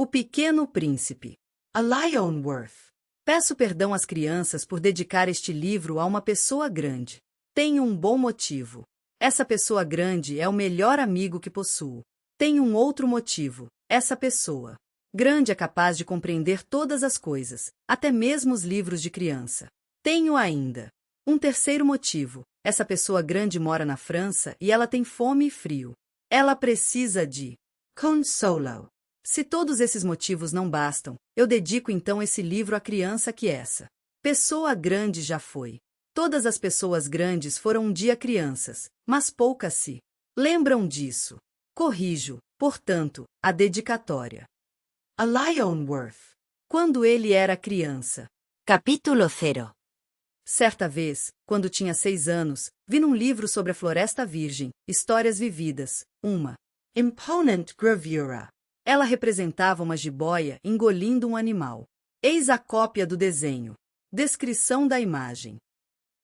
O Pequeno Príncipe. A Lion Worth. Peço perdão às crianças por dedicar este livro a uma pessoa grande. Tenho um bom motivo. Essa pessoa grande é o melhor amigo que possuo. Tenho um outro motivo. Essa pessoa grande é capaz de compreender todas as coisas, até mesmo os livros de criança. Tenho ainda um terceiro motivo. Essa pessoa grande mora na França e ela tem fome e frio. Ela precisa de consolo. Se todos esses motivos não bastam, eu dedico então esse livro à criança que essa pessoa grande já foi. Todas as pessoas grandes foram um dia crianças, mas poucas se lembram disso. Corrijo, portanto, a dedicatória. A Lion Worth. Quando ele era criança. Capítulo 0. Certa vez, quando tinha 6 anos, vi num livro sobre a Floresta Virgem, Histórias Vividas, uma imponent gravura. Ela representava uma jiboia engolindo um animal. Eis a cópia do desenho. Descrição da imagem.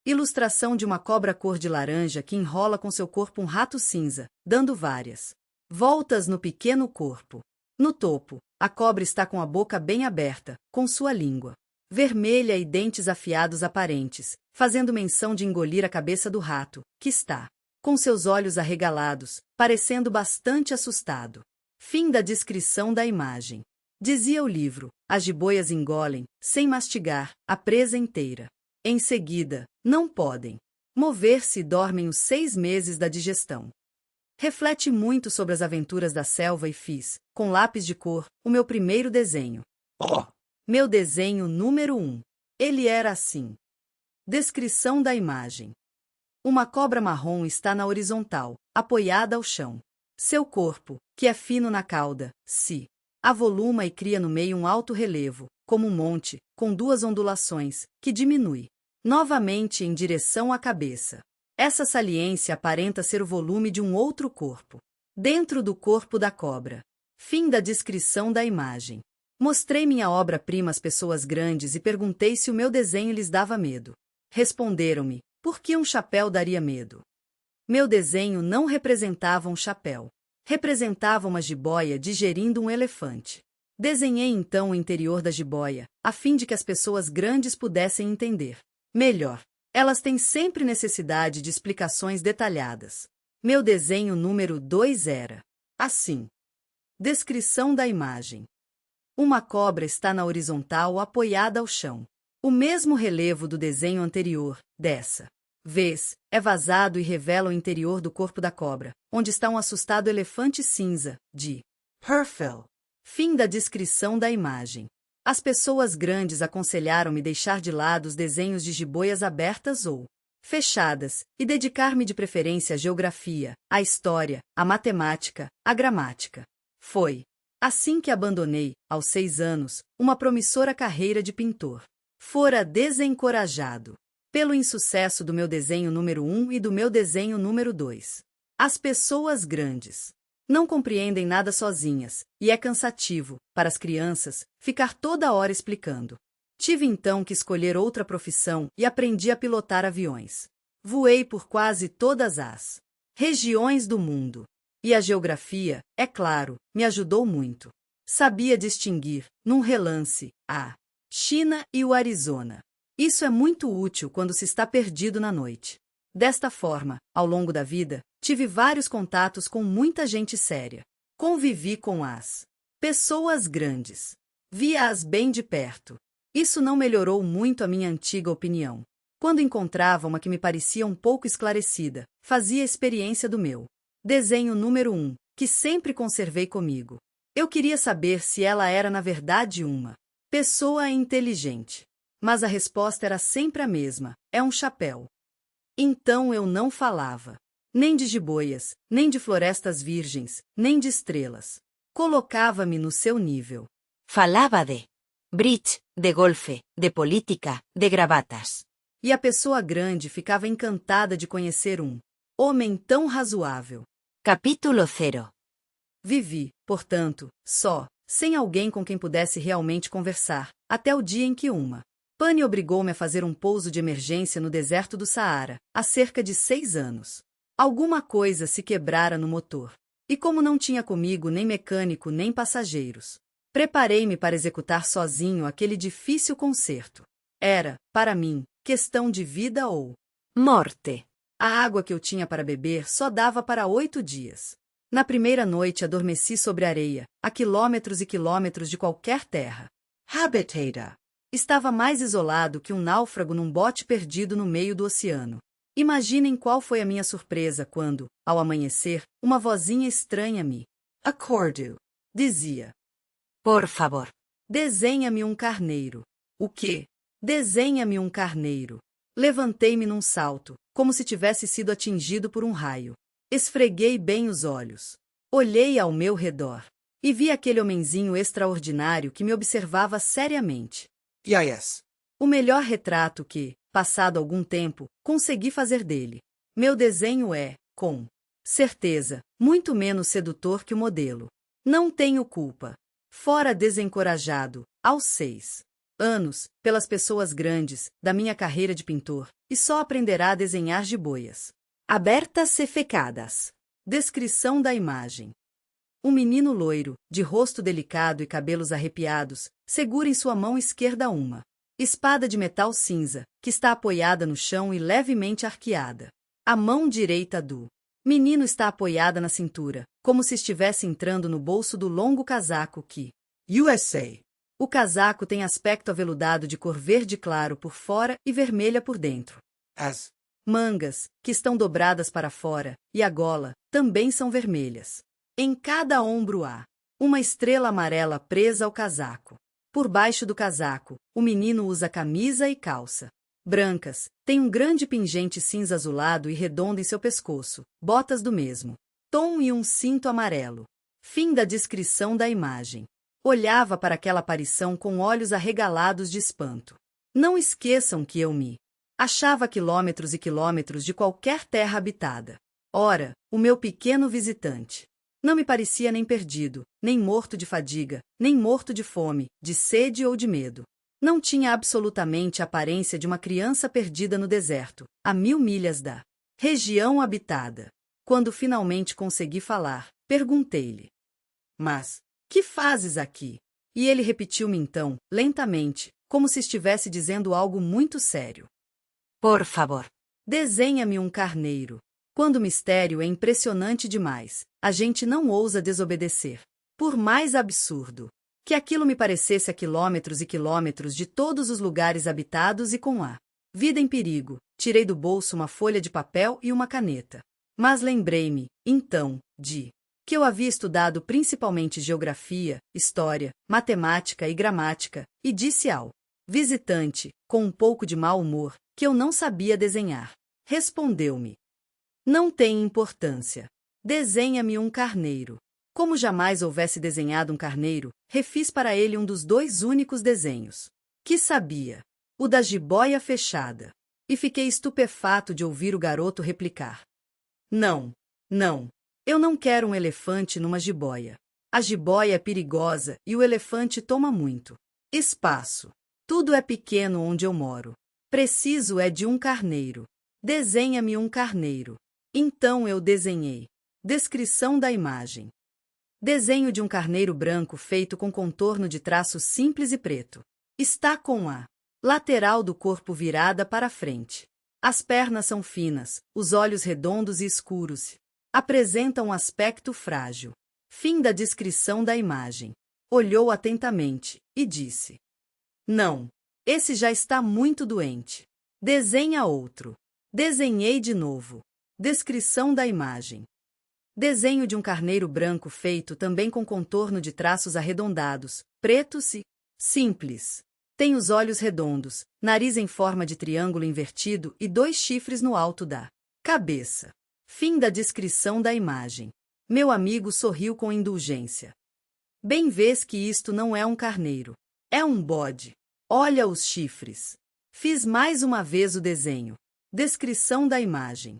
Ilustração de uma cobra cor de laranja que enrola com seu corpo um rato cinza, dando várias voltas no pequeno corpo. No topo, a cobra está com a boca bem aberta, com sua língua vermelha e dentes afiados aparentes, fazendo menção de engolir a cabeça do rato, que está com seus olhos arregalados, parecendo bastante assustado. Fim da descrição da imagem. Dizia o livro: as jiboias engolem, sem mastigar, a presa inteira. Em seguida, não podem mover-se e dormem os 6 meses da digestão. Reflete muito sobre as aventuras da selva e fiz, com lápis de cor, o meu primeiro desenho. Meu desenho número 1. Ele era assim. Descrição da imagem. Uma cobra marrom está na horizontal, apoiada ao chão. Seu corpo, que é fino na cauda, se avoluma e cria no meio um alto relevo, como um monte, com 2 ondulações, que diminui novamente em direção à cabeça. Essa saliência aparenta ser o volume de um outro corpo, dentro do corpo da cobra. Fim da descrição da imagem. Mostrei minha obra-prima às pessoas grandes e perguntei se o meu desenho lhes dava medo. Responderam-me: por que um chapéu daria medo? Meu desenho não representava um chapéu. Representava uma jiboia digerindo um elefante. Desenhei então o interior da jiboia, a fim de que as pessoas grandes pudessem entender melhor. Elas têm sempre necessidade de explicações detalhadas. Meu desenho número 2 era assim. Descrição da imagem. Uma cobra está na horizontal apoiada ao chão. O mesmo relevo do desenho anterior, dessa vez, é vazado e revela o interior do corpo da cobra, onde está um assustado elefante cinza, de perfil. Fim da descrição da imagem. As pessoas grandes aconselharam-me deixar de lado os desenhos de jiboias abertas ou fechadas, e dedicar-me de preferência à geografia, à história, à matemática, à gramática. Foi assim que abandonei, aos 6 anos, uma promissora carreira de pintor. Fora desencorajado pelo insucesso do meu desenho número 1 e do meu desenho número 2. As pessoas grandes não compreendem nada sozinhas, e é cansativo, para as crianças, ficar toda hora explicando. Tive então que escolher outra profissão e aprendi a pilotar aviões. Voei por quase todas as regiões do mundo. E a geografia, é claro, me ajudou muito. Sabia distinguir, num relance, a China e o Arizona. Isso é muito útil quando se está perdido na noite. Desta forma, ao longo da vida, tive vários contatos com muita gente séria. Convivi com as pessoas grandes. Via-as bem de perto. Isso não melhorou muito a minha antiga opinião. Quando encontrava uma que me parecia um pouco esclarecida, fazia experiência do meu desenho número 1, que sempre conservei comigo. Eu queria saber se ela era na verdade uma pessoa inteligente. Mas a resposta era sempre a mesma: é um chapéu. Então eu não falava nem de jiboias, nem de florestas virgens, nem de estrelas. Colocava-me no seu nível. Falava de bridge, de golfe, de política, de gravatas. E a pessoa grande ficava encantada de conhecer um homem tão razoável. Capítulo 0. Vivi, portanto, só, sem alguém com quem pudesse realmente conversar, até o dia em que uma pane obrigou-me a fazer um pouso de emergência no deserto do Saara, há cerca de 6 anos. Alguma coisa se quebrara no motor. E como não tinha comigo nem mecânico nem passageiros, Preparei-me para executar sozinho aquele difícil concerto. Era, para mim, questão de vida ou morte. a água que eu tinha para beber só dava para 8 dias. Na primeira noite adormeci sobre areia, a quilômetros e quilômetros de qualquer terra. Habitator. Estava mais isolado que um náufrago num bote perdido no meio do oceano. Imaginem qual foi a minha surpresa quando, ao amanhecer, uma vozinha estranha me acordou. Dizia: Por favor. desenha-me um carneiro. O quê? Desenha-me um carneiro. Levantei-me num salto, como se tivesse sido atingido por um raio. Esfreguei bem os olhos. Olhei ao meu redor. E vi aquele homenzinho extraordinário que me observava seriamente. Yes. O melhor retrato que, passado algum tempo, consegui fazer dele. Meu desenho é, com certeza, muito menos sedutor que o modelo. Não tenho culpa. Fora desencorajado, aos 6 anos, pelas pessoas grandes, da minha carreira de pintor, e só aprenderá a desenhar jiboias abertas e fecadas. Descrição da imagem. Um menino loiro, de rosto delicado e cabelos arrepiados, segura em sua mão esquerda uma espada de metal cinza, que está apoiada no chão e levemente arqueada. A mão direita do menino está apoiada na cintura, como se estivesse entrando no bolso do longo casaco que USA. O casaco tem aspecto aveludado de cor verde claro por fora e vermelha por dentro. As Mangas, que estão dobradas para fora, e a gola, também são vermelhas. Em cada ombro há uma estrela amarela presa ao casaco. Por baixo do casaco, o menino usa camisa e calça brancas, tem um grande pingente cinza azulado e redondo em seu pescoço, botas do mesmo tom e um cinto amarelo. Fim da descrição da imagem. Olhava para aquela aparição com olhos arregalados de espanto. Não esqueçam que eu me achava a quilômetros e quilômetros de qualquer terra habitada. Ora, o meu pequeno visitante não me parecia nem perdido, nem morto de fadiga, nem morto de fome, de sede ou de medo. Não tinha absolutamente a aparência de uma criança perdida no deserto, a 1000 milhas da região habitada. Quando finalmente consegui falar, perguntei-lhe: mas, que fazes aqui? E ele repetiu-me então, lentamente, como se estivesse dizendo algo muito sério: Por favor. desenha-me um carneiro. Quando o mistério é impressionante demais, a gente não ousa desobedecer. Por mais absurdo que aquilo me parecesse a quilômetros e quilômetros de todos os lugares habitados e com a vida em perigo, tirei do bolso uma folha de papel e uma caneta. Mas lembrei-me, então, de que eu havia estudado principalmente geografia, história, matemática e gramática, e disse ao visitante, com um pouco de mau humor, que eu não sabia desenhar. Respondeu-me: não tem importância. Desenha-me um carneiro. Como jamais houvesse desenhado um carneiro, refiz para ele um dos 2 únicos desenhos que sabia, o da jiboia fechada. E fiquei estupefato de ouvir o garoto replicar: não, não, eu não quero um elefante numa jiboia. A jiboia é perigosa e o elefante toma muito espaço. Tudo é pequeno onde eu moro. Preciso é de um carneiro. Desenha-me um carneiro. Então eu desenhei. Descrição da imagem. Desenho de um carneiro branco feito com contorno de traço simples e preto. Está com a lateral do corpo virada para frente. As pernas são finas, os olhos redondos e escuros. Apresenta um aspecto frágil. Fim da descrição da imagem. Olhou atentamente e disse: não, esse já está muito doente. Desenha outro. Desenhei de novo. Descrição da imagem. Desenho de um carneiro branco feito também com contorno de traços arredondados, pretos e simples. Tem os olhos redondos, nariz em forma de triângulo invertido e 2 chifres no alto da cabeça. Fim da descrição da imagem. Meu amigo sorriu com indulgência. Bem vês que isto não é um carneiro. É um bode. Olha os chifres. Fiz mais uma vez o desenho. Descrição da imagem.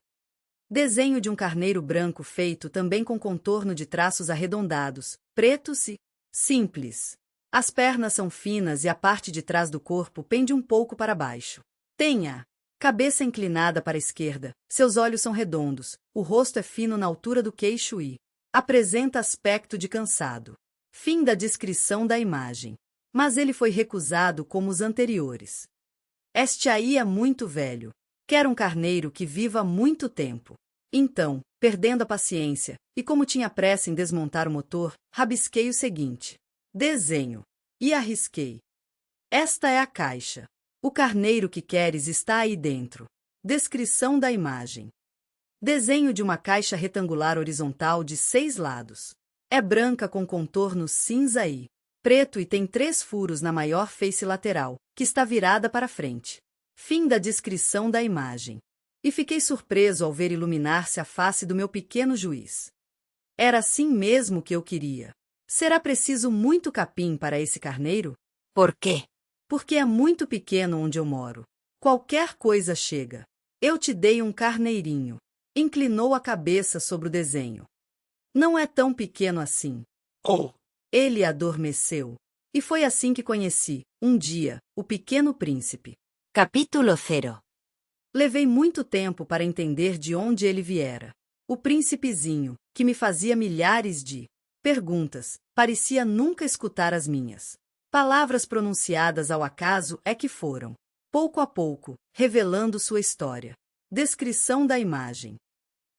Desenho de um carneiro branco feito também com contorno de traços arredondados, pretos e simples. As pernas são finas e a parte de trás do corpo pende um pouco para baixo. Tem a cabeça inclinada para a esquerda, seus olhos são redondos, o rosto é fino na altura do queixo e apresenta aspecto de cansado. Fim da descrição da imagem. Mas ele foi recusado como os anteriores. Este aí é muito velho. Quer um carneiro que viva muito tempo. Então, perdendo a paciência, e como tinha pressa em desmontar o motor, rabisquei o seguinte: desenho. E arrisquei. Esta é a caixa. O carneiro que queres está aí dentro. Descrição da imagem. Desenho de uma caixa retangular horizontal de 6 lados. É branca com contorno cinza e preto e tem 3 furos na maior face lateral, que está virada para frente. Fim da descrição da imagem. E fiquei surpreso ao ver iluminar-se a face do meu pequeno juiz. Era assim mesmo que eu queria. Será preciso muito capim para esse carneiro? ¿Por qué? Porque é muito pequeno onde eu moro. Qualquer coisa chega. Eu te dei um carneirinho. Inclinou a cabeça sobre o desenho. Não é tão pequeno assim. Oh. Ele adormeceu. E foi assim que conheci, um dia, o Pequeno Príncipe. Capítulo 0. Levei muito tempo para entender de onde ele viera. O príncipezinho, que me fazia milhares de perguntas, parecia nunca escutar as minhas. Palavras pronunciadas ao acaso é que foram, pouco a pouco, revelando sua história. Descrição da imagem.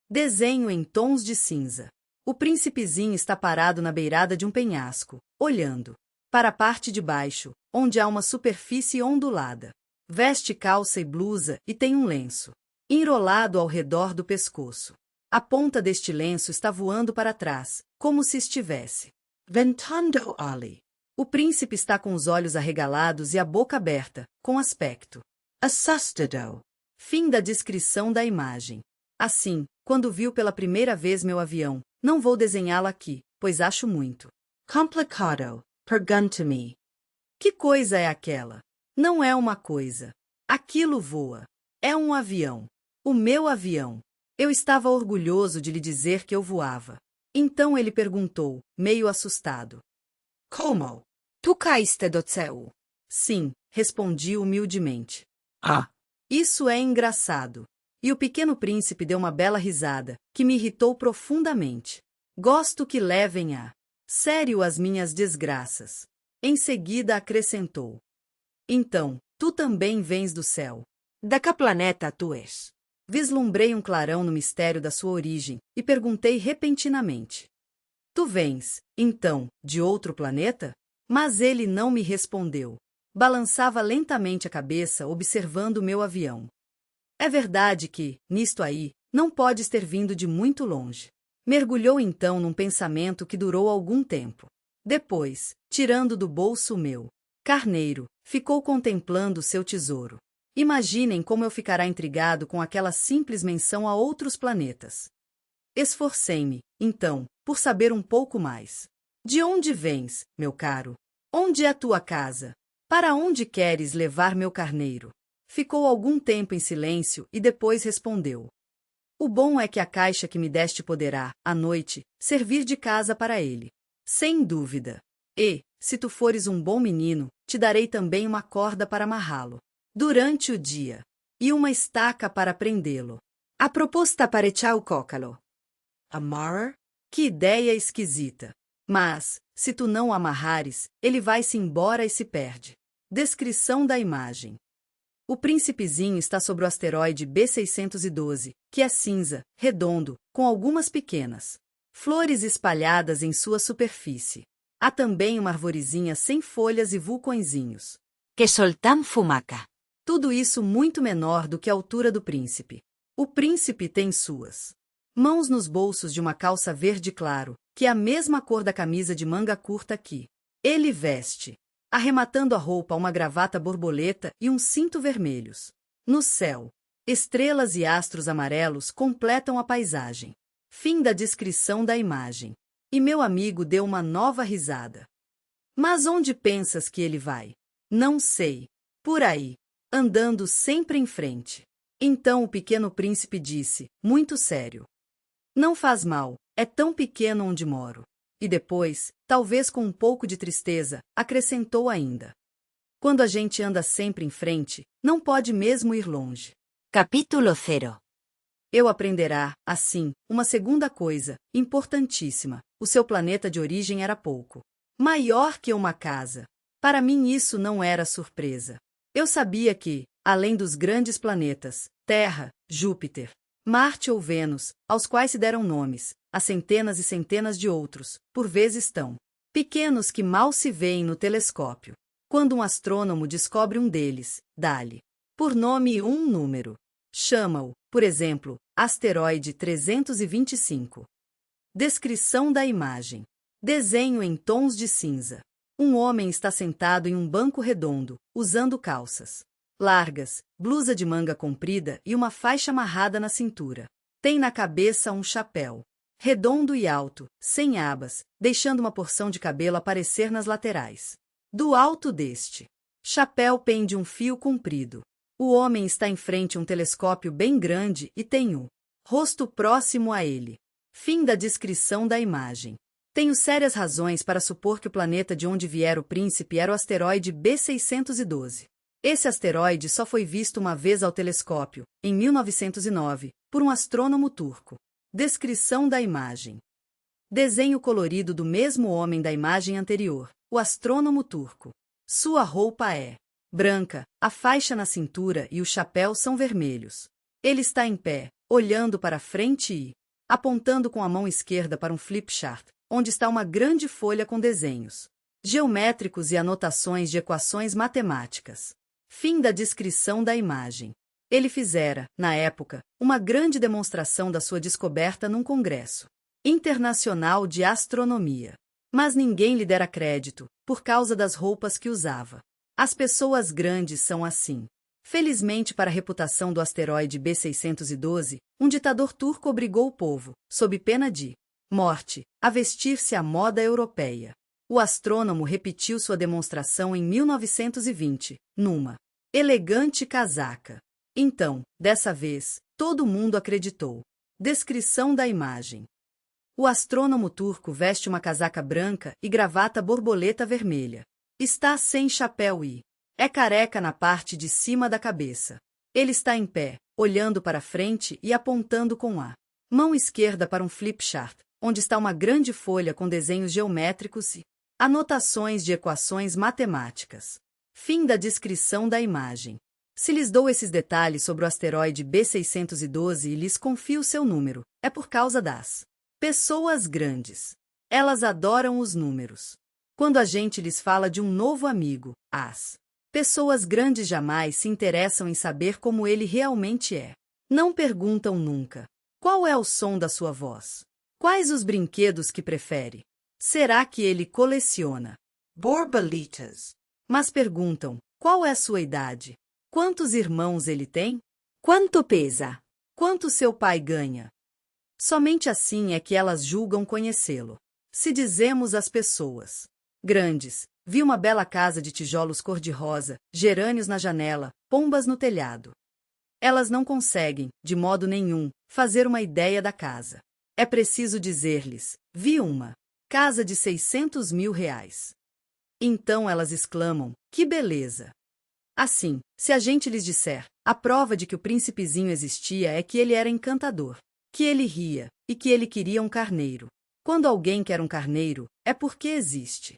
Desenho em tons de cinza. O príncipezinho está parado na beirada de um penhasco, olhando para a parte de baixo, onde há uma superfície ondulada. Veste calça e blusa e tem um lenço enrolado ao redor do pescoço. A ponta deste lenço está voando para trás, como se estivesse ventando ali. O príncipe está com os olhos arregalados e a boca aberta, com aspecto assustado. Fim da descrição da imagem. Assim, quando viu pela primeira vez meu avião, não vou desenhá-lo aqui, pois acho muito complicado. Pergunta-me. Que coisa é aquela? Não é uma coisa. Aquilo voa. É um avião. O meu avião. Eu estava orgulhoso de lhe dizer que eu voava. Então ele perguntou, meio assustado: Como? Tu caíste do céu? Sim, respondi humildemente. Ah. Isso é engraçado. E o pequeno príncipe deu uma bela risada, que me irritou profundamente. Gosto que levem a sério as minhas desgraças. Em seguida acrescentou: Então, tu também vens do céu. Da que planeta tu és? Vislumbrei um clarão no mistério da sua origem e perguntei repentinamente: Tu vens, então, de outro planeta? Mas ele não me respondeu. Balançava lentamente a cabeça, observando o meu avião. É verdade que, nisto aí, não podes ter vindo de muito longe. Mergulhou então num pensamento que durou algum tempo. Depois, tirando do bolso o meu carneiro, ficou contemplando seu tesouro. Imaginem como eu ficará intrigado com aquela simples menção a outros planetas. Esforcei-me, então, por saber um pouco mais. De onde vens, meu caro? Onde é tua casa? Para onde queres levar meu carneiro? Ficou algum tempo em silêncio e depois respondeu: O bom é que a caixa que me deste poderá, à noite, servir de casa para ele. Sem dúvida. E, se tu fores um bom menino, te darei também uma corda para amarrá-lo durante o dia e uma estaca para prendê-lo. A proposta pareceu o cócalo. Amarrar? Que ideia esquisita. Mas, se tu não o amarrares, ele vai-se embora e se perde. Descrição da imagem. O príncipezinho está sobre o asteroide B612, que é cinza, redondo, com algumas pequenas flores espalhadas em sua superfície. Há também uma arvorezinha sem folhas e vulcõezinhos. Que soltam fumaca. Tudo isso muito menor do que a altura do príncipe. O príncipe tem suas mãos nos bolsos de uma calça verde claro, que é a mesma cor da camisa de manga curta que ele veste, arrematando a roupa uma gravata borboleta e um cinto vermelhos. No céu, estrelas e astros amarelos completam a paisagem. Fim da descrição da imagem. E meu amigo deu uma nova risada. Mas onde pensas que ele vai? Não sei. Por aí, andando sempre em frente. Então o pequeno príncipe disse, muito sério: Não faz mal, é tão pequeno onde moro. E depois, talvez com um pouco de tristeza, acrescentou ainda: Quando a gente anda sempre em frente, não pode mesmo ir longe. Capítulo 0. Eu aprenderá, assim, uma segunda coisa, importantíssima. O seu planeta de origem era pouco Maior que uma casa. Para mim isso não era surpresa. Eu sabia que, além dos grandes planetas, Terra, Júpiter, Marte ou Vênus, aos quais se deram nomes, há centenas e centenas de outros, por vezes tão pequenos que mal se veem no telescópio. Quando um astrônomo descobre um deles, dá-lhe por nome um número. Chama-o, por exemplo, asteroide 325. Descrição da imagem. Desenho em tons de cinza. Um homem está sentado em um banco redondo, usando calças largas, blusa de manga comprida e uma faixa amarrada na cintura. Tem na cabeça um chapéu redondo e alto, sem abas, deixando uma porção de cabelo aparecer nas laterais. Do alto deste chapéu pende um fio comprido. O homem está em frente a um telescópio bem grande e tem o rosto próximo a ele. Fim da descrição da imagem. Tenho sérias razões para supor que o planeta de onde viera o príncipe era o asteroide B612. Esse asteroide só foi visto uma vez ao telescópio, em 1909, por um astrônomo turco. Descrição da imagem. Desenho colorido do mesmo homem da imagem anterior, o astrônomo turco. Sua roupa é branca, a faixa na cintura e o chapéu são vermelhos. Ele está em pé, olhando para frente e apontando com a mão esquerda para um flip chart, onde está uma grande folha com desenhos geométricos e anotações de equações matemáticas. Fim da descrição da imagem. Ele fizera, na época, uma grande demonstração da sua descoberta num congresso internacional de astronomia. Mas ninguém lhe dera crédito, por causa das roupas que usava. As pessoas grandes são assim. Felizmente para a reputação do asteroide B612, um ditador turco obrigou o povo, sob pena de morte, a vestir-se à moda europeia. O astrônomo repetiu sua demonstração em 1920, numa elegante casaca. Então, dessa vez, todo mundo acreditou. Descrição da imagem. O astrônomo turco veste uma casaca branca e gravata borboleta vermelha. Está sem chapéu e é careca na parte de cima da cabeça. Ele está em pé, olhando para frente e apontando com a mão esquerda para um flip chart, onde está uma grande folha com desenhos geométricos e anotações de equações matemáticas. Fim da descrição da imagem. Se lhes dou esses detalhes sobre o asteroide B612 e lhes confio seu número, é por causa das pessoas grandes. Elas adoram os números. Quando a gente lhes fala de um novo amigo, as pessoas grandes jamais se interessam em saber como ele realmente é. Não perguntam nunca: qual é o som da sua voz? Quais os brinquedos que prefere? Será que ele coleciona Borboletas. Mas perguntam: qual é a sua idade? Quantos irmãos ele tem? Quanto pesa? Quanto seu pai ganha? Somente assim é que elas julgam conhecê-lo. Se dizemos às pessoas grandes: vi uma bela casa de tijolos cor-de-rosa, gerânios na janela, pombas no telhado. Elas não conseguem, de modo nenhum, fazer uma ideia da casa. É preciso dizer-lhes: vi uma casa de 600 mil reais. Então elas exclamam: que beleza! Assim, se a gente lhes disser, a prova de que o príncipezinho existia é que ele era encantador, que ele ria e que ele queria um carneiro. Quando alguém quer um carneiro, é porque existe.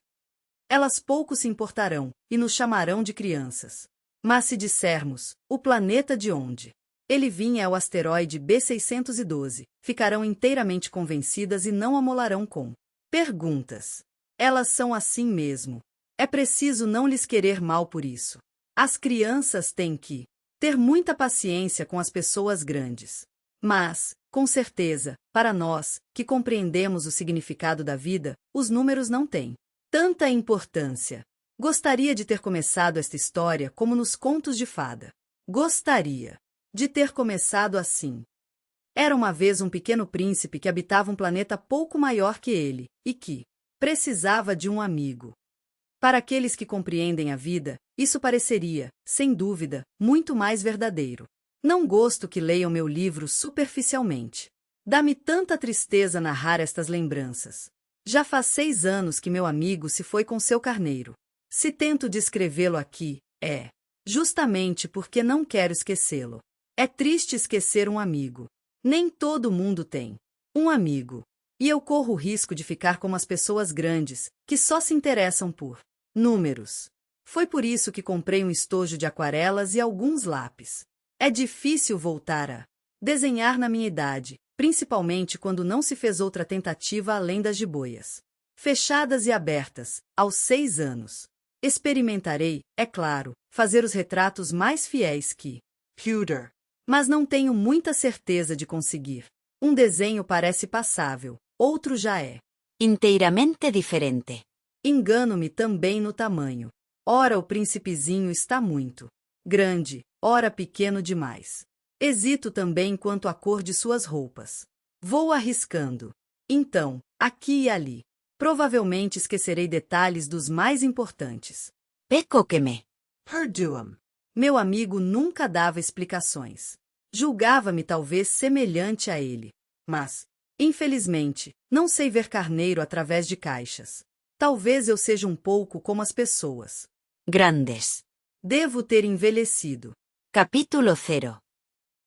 Elas pouco se importarão e nos chamarão de crianças. Mas se dissermos, o planeta de onde ele vinha é o asteroide B612, ficarão inteiramente convencidas e não amolarão com perguntas. Elas são assim mesmo. É preciso não lhes querer mal por isso. As crianças têm que ter muita paciência com as pessoas grandes. Mas, com certeza, para nós, que compreendemos o significado da vida, os números não têm tanta importância. Gostaria de ter começado esta história como nos contos de fada. Gostaria de ter começado assim. Era uma vez um pequeno príncipe que habitava um planeta pouco maior que ele, e que precisava de um amigo. Para aqueles que compreendem a vida, isso pareceria, sem dúvida, muito mais verdadeiro. Não gosto que leiam meu livro superficialmente. Dá-me tanta tristeza narrar estas lembranças. Já faz 6 anos que meu amigo se foi com seu carneiro. Se tento descrevê-lo aqui, é justamente porque não quero esquecê-lo. É triste esquecer um amigo. Nem todo mundo tem um amigo. E eu corro o risco de ficar como as pessoas grandes, que só se interessam por números. Foi por isso que comprei um estojo de aquarelas e alguns lápis. É difícil voltar a desenhar na minha idade, principalmente quando não se fez outra tentativa além das jiboias fechadas e abertas, aos 6 anos. Experimentarei, é claro, fazer os retratos mais fiéis que Pewter. mas não tenho muita certeza de conseguir. Um desenho parece passável, outro já é. Inteiramente diferente. Engano-me também no tamanho. Ora o príncipezinho está muito grande, ora pequeno demais. Hesito também quanto à cor de suas roupas. Vou arriscando. Então, aqui e ali. Provavelmente esquecerei detalhes dos mais importantes. Peco que me. Perduum. Meu amigo nunca dava explicações. Julgava-me talvez semelhante a ele. Mas, infelizmente, não sei ver carneiro através de caixas. Talvez eu seja um pouco como as pessoas. Grandes. Devo ter envelhecido. Capítulo 0.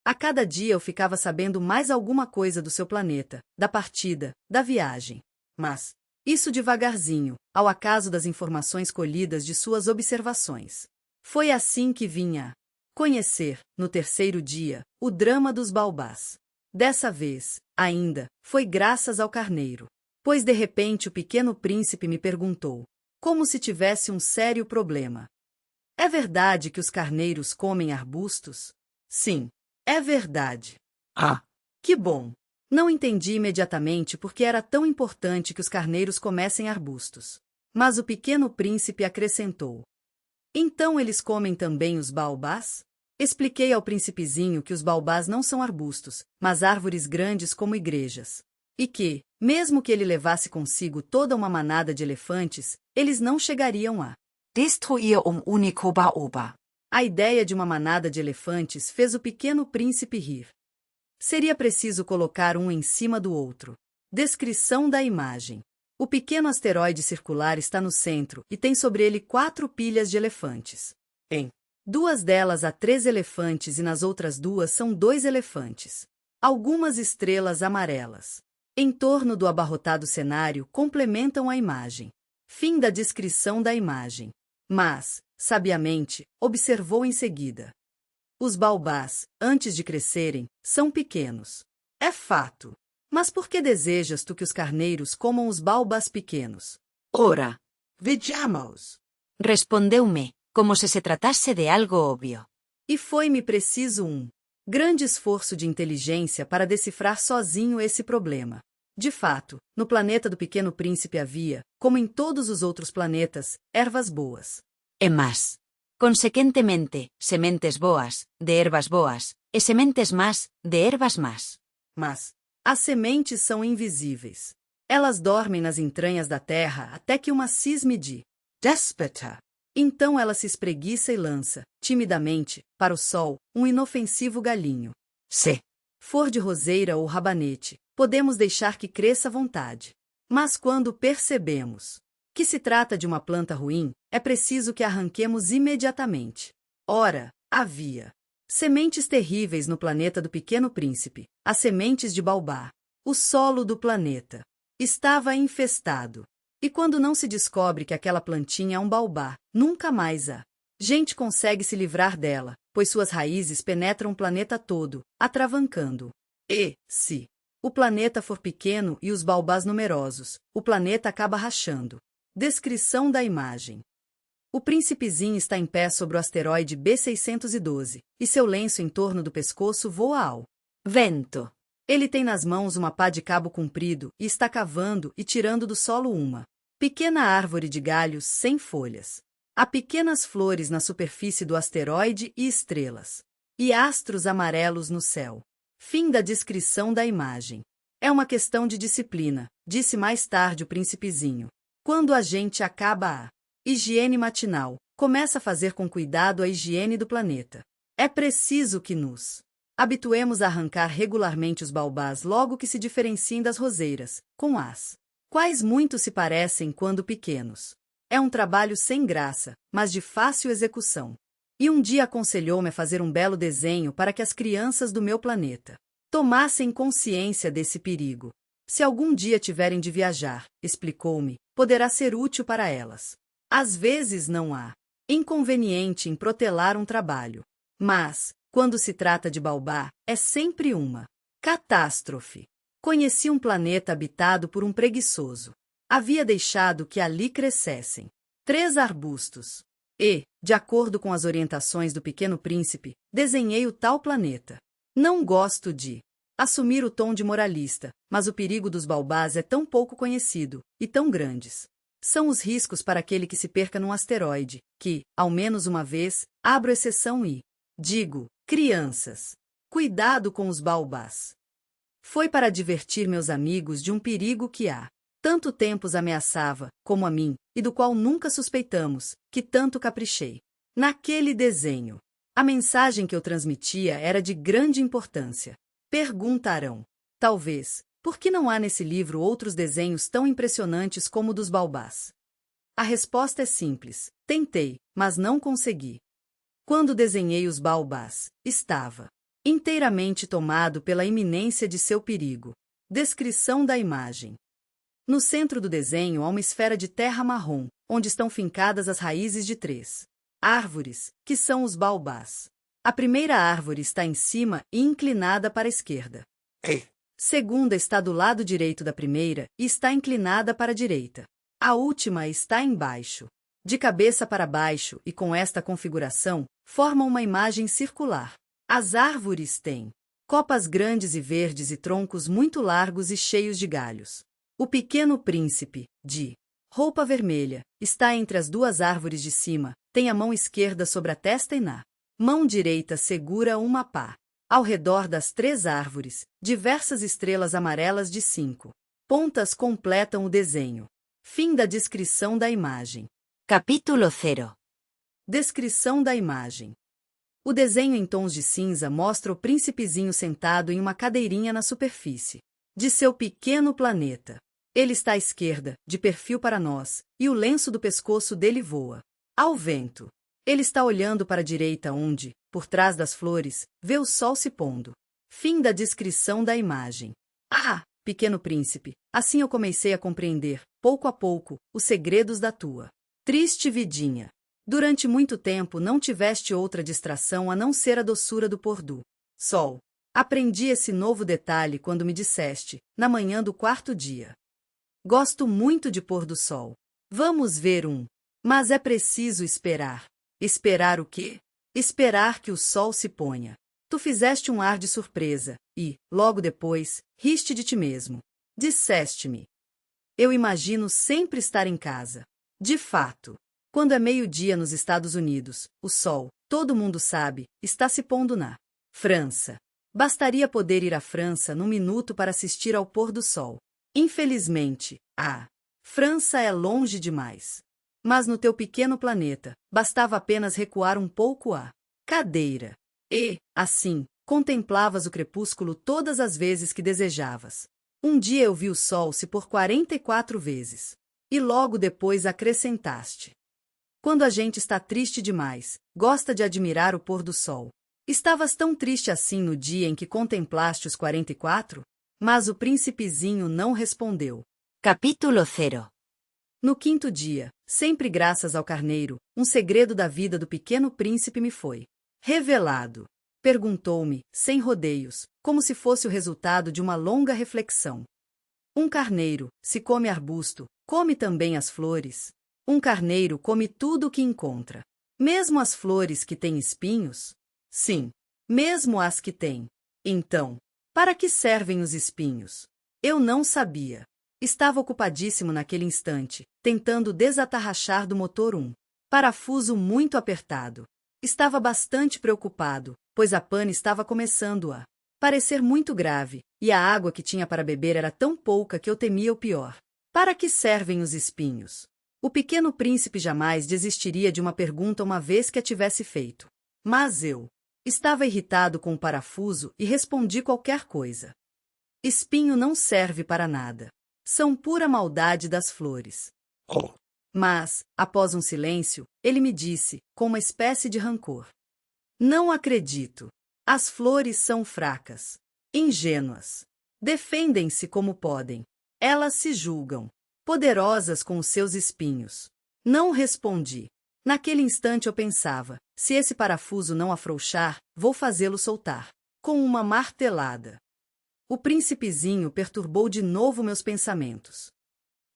A cada dia eu ficava sabendo mais alguma coisa do seu planeta, da partida, da viagem. Mas, isso devagarzinho, ao acaso das informações colhidas de suas observações. Foi assim que vinha conhecer, no terceiro dia, o drama dos baobás. Dessa vez, ainda, foi graças ao carneiro. Pois de repente o pequeno príncipe me perguntou, como se tivesse um sério problema. É verdade que os carneiros comem arbustos? Sim, é verdade. Ah. Que bom! Não entendi imediatamente por que era tão importante que os carneiros comessem arbustos. Mas o pequeno príncipe acrescentou. Então eles comem também os baobás? Expliquei ao príncipezinho que os baobás não são arbustos, mas árvores grandes como igrejas. E que, mesmo que ele levasse consigo toda uma manada de elefantes, eles não chegariam a Destruir único baobab. A ideia de uma manada de elefantes fez o pequeno príncipe rir. Seria preciso colocar um em cima do outro. Descrição da imagem. O pequeno asteroide circular está no centro e tem sobre ele 4 pilhas de elefantes. Em 2 delas há 3 elefantes e nas outras 2 são 2 elefantes. Algumas estrelas amarelas. Em torno do abarrotado cenário complementam a imagem. Fim da descrição da imagem. Mas, sabiamente, observou em seguida. Os baobás, antes de crescerem, são pequenos. É fato. Mas por que desejas tu que os carneiros comam os baobás pequenos? Ora. Vejamos. Respondeu-me, como se tratasse de algo óbvio. E foi-me preciso um grande esforço de inteligência para decifrar sozinho esse problema. De fato, no planeta do Pequeno Príncipe havia, como em todos os outros planetas, ervas boas. E más. Consequentemente, sementes boas, de ervas boas, e sementes más, de ervas más. Mas as sementes são invisíveis. Elas dormem nas entranhas da terra até que uma cisme de déspota. Então ela se espreguiça e lança, timidamente, para o sol, um inofensivo galinho. Se For de roseira ou rabanete, podemos deixar que cresça à vontade. Mas quando percebemos que se trata de uma planta ruim, é preciso que arranquemos imediatamente. Ora, havia sementes terríveis no planeta do Pequeno Príncipe, as sementes de baobá. O solo do planeta estava infestado. E quando não se descobre que aquela plantinha é um baobá, nunca mais a gente consegue se livrar dela, pois suas raízes penetram o planeta todo, atravancando. E, se o planeta for pequeno e os baobás numerosos, o planeta acaba rachando. Descrição da imagem. O príncipezinho está em pé sobre o asteroide B612, e seu lenço em torno do pescoço voa ao vento. Ele tem nas mãos uma pá de cabo comprido e está cavando e tirando do solo uma pequena árvore de galhos sem folhas. Há pequenas flores na superfície do asteroide e estrelas. E astros amarelos no céu. Fim da descrição da imagem. É uma questão de disciplina, disse mais tarde o príncipezinho. Quando a gente acaba a higiene matinal, começa a fazer com cuidado a higiene do planeta. É preciso que nos habituemos a arrancar regularmente os baobás logo que se diferenciem das roseiras, com as quais muito se parecem quando pequenos. É um trabalho sem graça, mas de fácil execução. E um dia aconselhou-me a fazer um belo desenho para que as crianças do meu planeta tomassem consciência desse perigo. Se algum dia tiverem de viajar, explicou-me, poderá ser útil para elas. Às vezes não há inconveniente em protelar um trabalho. Mas, quando se trata de baobá, é sempre uma catástrofe. Conheci um planeta habitado por um preguiçoso. Havia deixado que ali crescessem 3 arbustos. E, de acordo com as orientações do Pequeno Príncipe, desenhei o tal planeta. Não gosto de assumir o tom de moralista, mas o perigo dos baobás é tão pouco conhecido, e tão grandes. São os riscos para aquele que se perca num asteroide, que, ao menos uma vez, abro exceção e digo, crianças, cuidado com os baobás. Foi para advertir meus amigos de um perigo que há tanto tempo os ameaçava, como a mim, e do qual nunca suspeitamos, que tanto caprichei. Naquele desenho, a mensagem que eu transmitia era de grande importância. Perguntarão, talvez, por que não há nesse livro outros desenhos tão impressionantes como o dos baobás? A resposta é simples, tentei, mas não consegui. Quando desenhei os baobás, estava inteiramente tomado pela iminência de seu perigo. Descrição da imagem. No centro do desenho há uma esfera de terra marrom, onde estão fincadas as raízes de 3 árvores, que são os baobás. A primeira árvore está em cima e inclinada para a esquerda. Segunda está do lado direito da primeira e está inclinada para a direita. A última está embaixo. De cabeça para baixo e com esta configuração, formam uma imagem circular. As árvores têm copas grandes e verdes e troncos muito largos e cheios de galhos. O Pequeno Príncipe, de roupa vermelha, está entre as 2 árvores de cima, tem a mão esquerda sobre a testa e na mão direita segura uma pá. Ao redor das 3 árvores, diversas estrelas amarelas de 5 pontas completam o desenho. Fim da descrição da imagem. Capítulo 0. Descrição da imagem. O desenho em tons de cinza mostra o príncipezinho sentado em uma cadeirinha na superfície de seu pequeno planeta. Ele está à esquerda, de perfil para nós, e o lenço do pescoço dele voa ao vento. Ele está olhando para a direita onde, por trás das flores, vê o sol se pondo. Fim da descrição da imagem. Ah, Pequeno Príncipe, assim eu comecei a compreender, pouco a pouco, os segredos da tua triste vidinha. Durante muito tempo não tiveste outra distração a não ser a doçura do pôr do sol. Aprendi esse novo detalhe quando me disseste, na manhã do 4º dia. Gosto muito de pôr do sol. Vamos ver um. Mas é preciso esperar. Esperar o quê? Esperar que o sol se ponha. Tu fizeste um ar de surpresa, e, logo depois, riste de ti mesmo. Disseste-me. Eu imagino sempre estar em casa. De fato. Quando é meio-dia nos Estados Unidos, o sol, todo mundo sabe, está se pondo na França. Bastaria poder ir à França num minuto para assistir ao pôr do sol. Infelizmente, a França é longe demais. Mas no teu pequeno planeta, bastava apenas recuar um pouco a cadeira. E, assim, contemplavas o crepúsculo todas as vezes que desejavas. Um dia eu vi o sol se pôr 44 vezes. E logo depois acrescentaste. Quando a gente está triste demais, gosta de admirar o pôr do sol. Estavas tão triste assim no dia em que contemplaste os 44? Mas o príncipezinho não respondeu. Capítulo 0. No 5º dia, sempre graças ao carneiro, um segredo da vida do Pequeno Príncipe me foi revelado. Perguntou-me, sem rodeios, como se fosse o resultado de uma longa reflexão. Um carneiro, se come arbusto, come também as flores. Um carneiro come tudo o que encontra. Mesmo as flores que têm espinhos? Sim, mesmo as que têm. Então, para que servem os espinhos? Eu não sabia. Estava ocupadíssimo naquele instante, tentando desatarrachar do motor um parafuso muito apertado. Estava bastante preocupado, pois a pane estava começando a parecer muito grave, e a água que tinha para beber era tão pouca que eu temia o pior. Para que servem os espinhos? O Pequeno Príncipe jamais desistiria de uma pergunta uma vez que a tivesse feito. Mas eu estava irritado com o parafuso e respondi qualquer coisa. Espinho não serve para nada. São pura maldade das flores. Mas, após um silêncio, ele me disse, com uma espécie de rancor. Não acredito. As flores são fracas, ingênuas. Defendem-se como podem. Elas se julgam poderosas com os seus espinhos. Não respondi. Naquele instante eu pensava, se esse parafuso não afrouxar, vou fazê-lo soltar. Com uma martelada. O príncipezinho perturbou de novo meus pensamentos.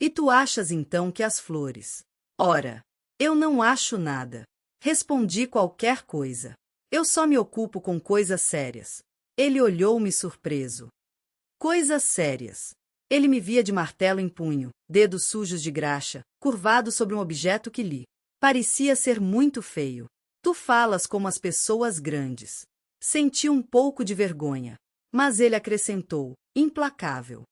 E tu achas então que as flores? Ora, eu não acho nada. Respondi qualquer coisa. Eu só me ocupo com coisas sérias. Ele olhou-me surpreso. Coisas sérias. Ele me via de martelo em punho, dedos sujos de graxa, curvado sobre um objeto que lhe parecia ser muito feio. Tu falas como as pessoas grandes. Senti um pouco de vergonha. Mas ele acrescentou, implacável.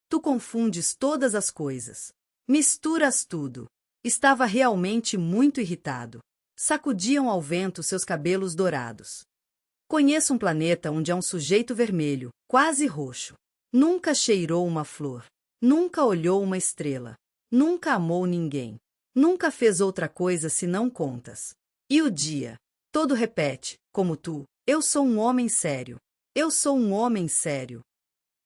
Tu confundes todas as coisas. Misturas tudo. Estava realmente muito irritado. Sacudiam ao vento seus cabelos dourados. Conheço um planeta onde há um sujeito vermelho, quase roxo. Nunca cheirou uma flor. Nunca olhou uma estrela. Nunca amou ninguém. Nunca fez outra coisa senão contas. E o dia todo repete, como tu, eu sou um homem sério. Eu sou um homem sério.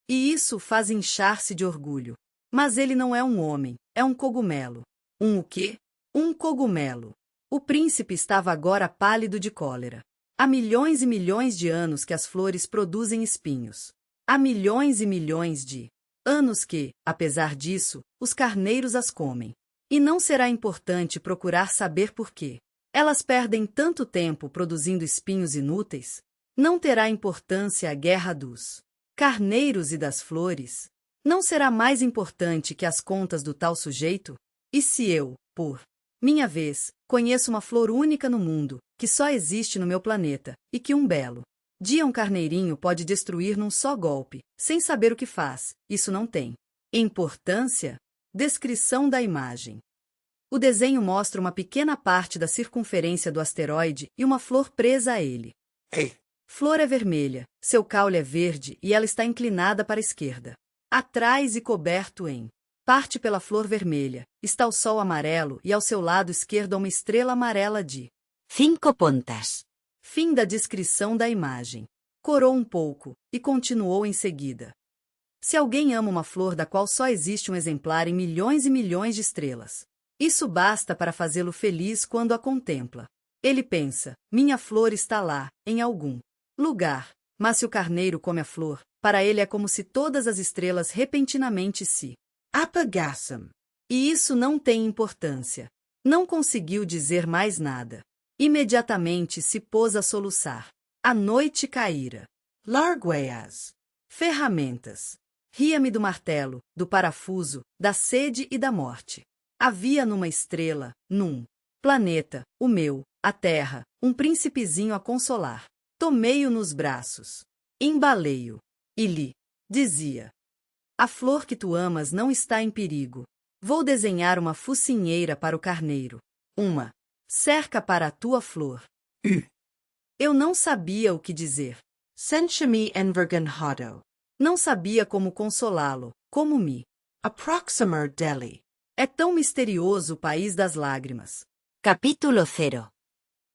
E isso faz inchar-se de orgulho. Mas ele não é um homem, é um cogumelo. Um o quê? Um cogumelo. O príncipe estava agora pálido de cólera. Há milhões e milhões de anos que as flores produzem espinhos. Há milhões e milhões de anos que, apesar disso, os carneiros as comem. E não será importante procurar saber por quê. Elas perdem tanto tempo produzindo espinhos inúteis. Não terá importância a guerra dos carneiros e das flores? Não será mais importante que as contas do tal sujeito? E se eu, por minha vez, conheço uma flor única no mundo, que só existe no meu planeta, e que um belo dia um carneirinho pode destruir num só golpe, sem saber o que faz, isso não tem importância? Descrição da imagem. O desenho mostra uma pequena parte da circunferência do asteroide e uma flor presa a ele. Ei. Flor é vermelha, seu caule é verde e ela está inclinada para a esquerda. Atrás e coberto em parte pela flor vermelha, está o sol amarelo e ao seu lado esquerdo uma estrela amarela de 5 pontas. Fim da descrição da imagem. Corou um pouco e continuou em seguida. Se alguém ama uma flor da qual só existe um exemplar em milhões e milhões de estrelas, isso basta para fazê-lo feliz quando a contempla. Ele pensa, minha flor está lá, em algum lugar. Mas se o carneiro come a flor, para ele é como se todas as estrelas repentinamente se apagassem. E isso não tem importância. Não conseguiu dizer mais nada. Imediatamente se pôs a soluçar. A noite caíra. Largueias. Ferramentas. Ria-me do martelo, do parafuso, da sede e da morte. Havia numa estrela, num planeta, o meu, a Terra, um príncipezinho a consolar. Tomei-o nos braços. Embalei-o. E lhe dizia: a flor que tu amas não está em perigo. Vou desenhar uma focinheira para o carneiro. Uma cerca para a tua flor. Eu não sabia o que dizer. Sente-me envergonhado. Não sabia como consolá-lo, como me Aproximar dele. é tão misterioso o país das lágrimas. Capítulo 0.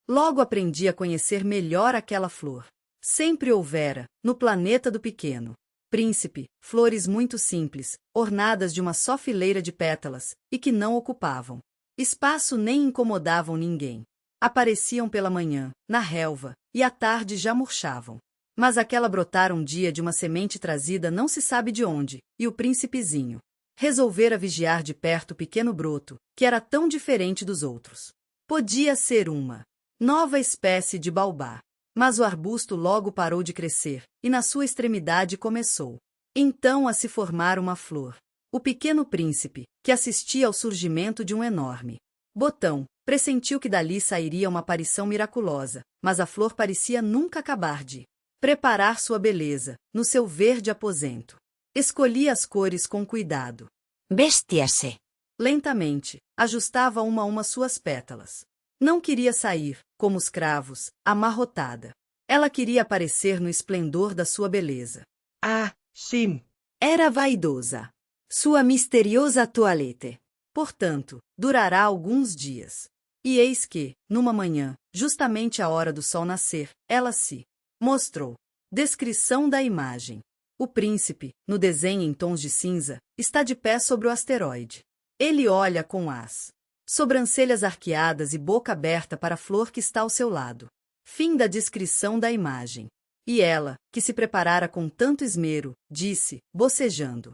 Logo aprendi a conhecer melhor aquela flor. Sempre houvera, no planeta do pequeno príncipe, flores muito simples, ornadas de uma só fileira de pétalas, e que não ocupavam espaço nem incomodavam ninguém. Apareciam pela manhã, na relva, e à tarde já murchavam. Mas aquela brotara um dia de uma semente trazida não se sabe de onde, e o príncipezinho resolvera vigiar de perto o pequeno broto, que era tão diferente dos outros. Podia ser uma nova espécie de baobá. Mas o arbusto logo parou de crescer, e na sua extremidade começou então a se formar uma flor. O pequeno príncipe, que assistia ao surgimento de um enorme botão, pressentiu que dali sairia uma aparição miraculosa, mas a flor parecia nunca acabar de preparar sua beleza, no seu verde aposento. Escolhia as cores com cuidado. Vestíase. Lentamente, ajustava uma a uma suas pétalas. Não queria sair, como os cravos, amarrotada. Ela queria aparecer no esplendor da sua beleza. Ah, sim. Era vaidosa. Sua misteriosa toilette, portanto, durará alguns dias. E eis que, numa manhã, justamente à hora do sol nascer, ela se mostrou. Descrição da imagem. O príncipe, no desenho em tons de cinza, está de pé sobre o asteroide. Ele olha com as sobrancelhas arqueadas e boca aberta para a flor que está ao seu lado. Fim da descrição da imagem. E ela, que se preparara com tanto esmero, disse, bocejando: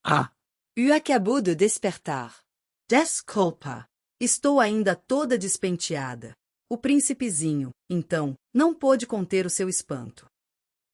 Ah, Eu acabo de despertar. desculpa. Estou ainda toda despenteada. O príncipezinho, então, não pôde conter o seu espanto.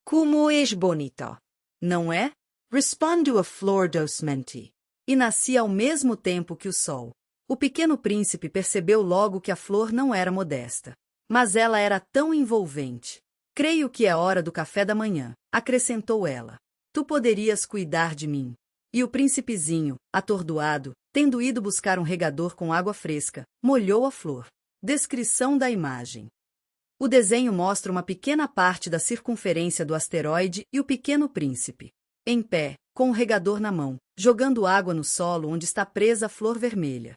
Como és bonito. Não é? Respondo a flor docemente. E nascia ao mesmo tempo que o sol. O pequeno príncipe percebeu logo que a flor não era modesta. Mas ela era tão envolvente. Creio que é hora do café da manhã, acrescentou ela. Tu poderias cuidar de mim. E o príncipezinho, atordoado, tendo ido buscar um regador com água fresca, molhou a flor. Descrição da imagem. O desenho mostra uma pequena parte da circunferência do asteroide e o pequeno príncipe. Em pé, com o regador na mão, jogando água no solo onde está presa a flor vermelha.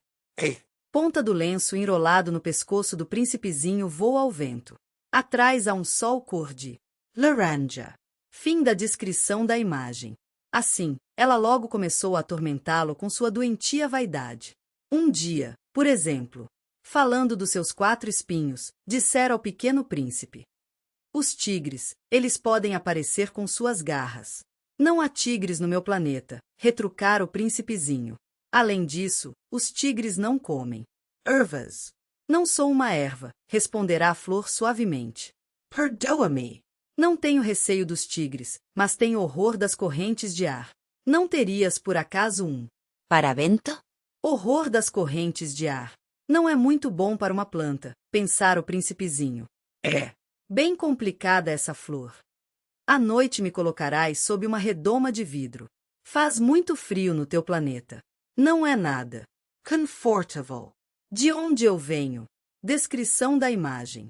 Ponta do lenço enrolado no pescoço do príncipezinho voa ao vento. Atrás há um sol cor de laranja. Fim da descrição da imagem. Assim, ela logo começou a atormentá-lo com sua doentia vaidade. Um dia, por exemplo, falando dos seus 4 espinhos, dissera ao pequeno príncipe: Os tigres, eles podem aparecer com suas garras. Não há tigres no meu planeta, retrucara o príncipezinho. Além disso, os tigres não comem Ervas. Não sou uma erva, responderá a flor suavemente. Perdoa-me. Não tenho receio dos tigres, mas tenho horror das correntes de ar. Não terias por acaso um Paravento? horror das correntes de ar? Não é muito bom para uma planta, pensara o príncipezinho. É. Bem complicada essa flor. À noite me colocarás sob uma redoma de vidro. Faz muito frio no teu planeta. Não é nada. Comfortable. De onde eu venho? Descrição da imagem.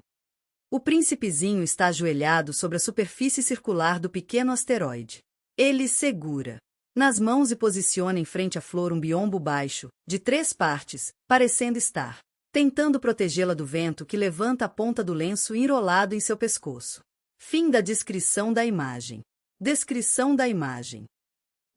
O príncipezinho está ajoelhado sobre a superfície circular do pequeno asteroide. Ele segura nas mãos e posiciona em frente à flor um biombo baixo, de 3 partes, parecendo estar tentando protegê-la do vento que levanta a ponta do lenço enrolado em seu pescoço. Fim da descrição da imagem. Descrição da imagem.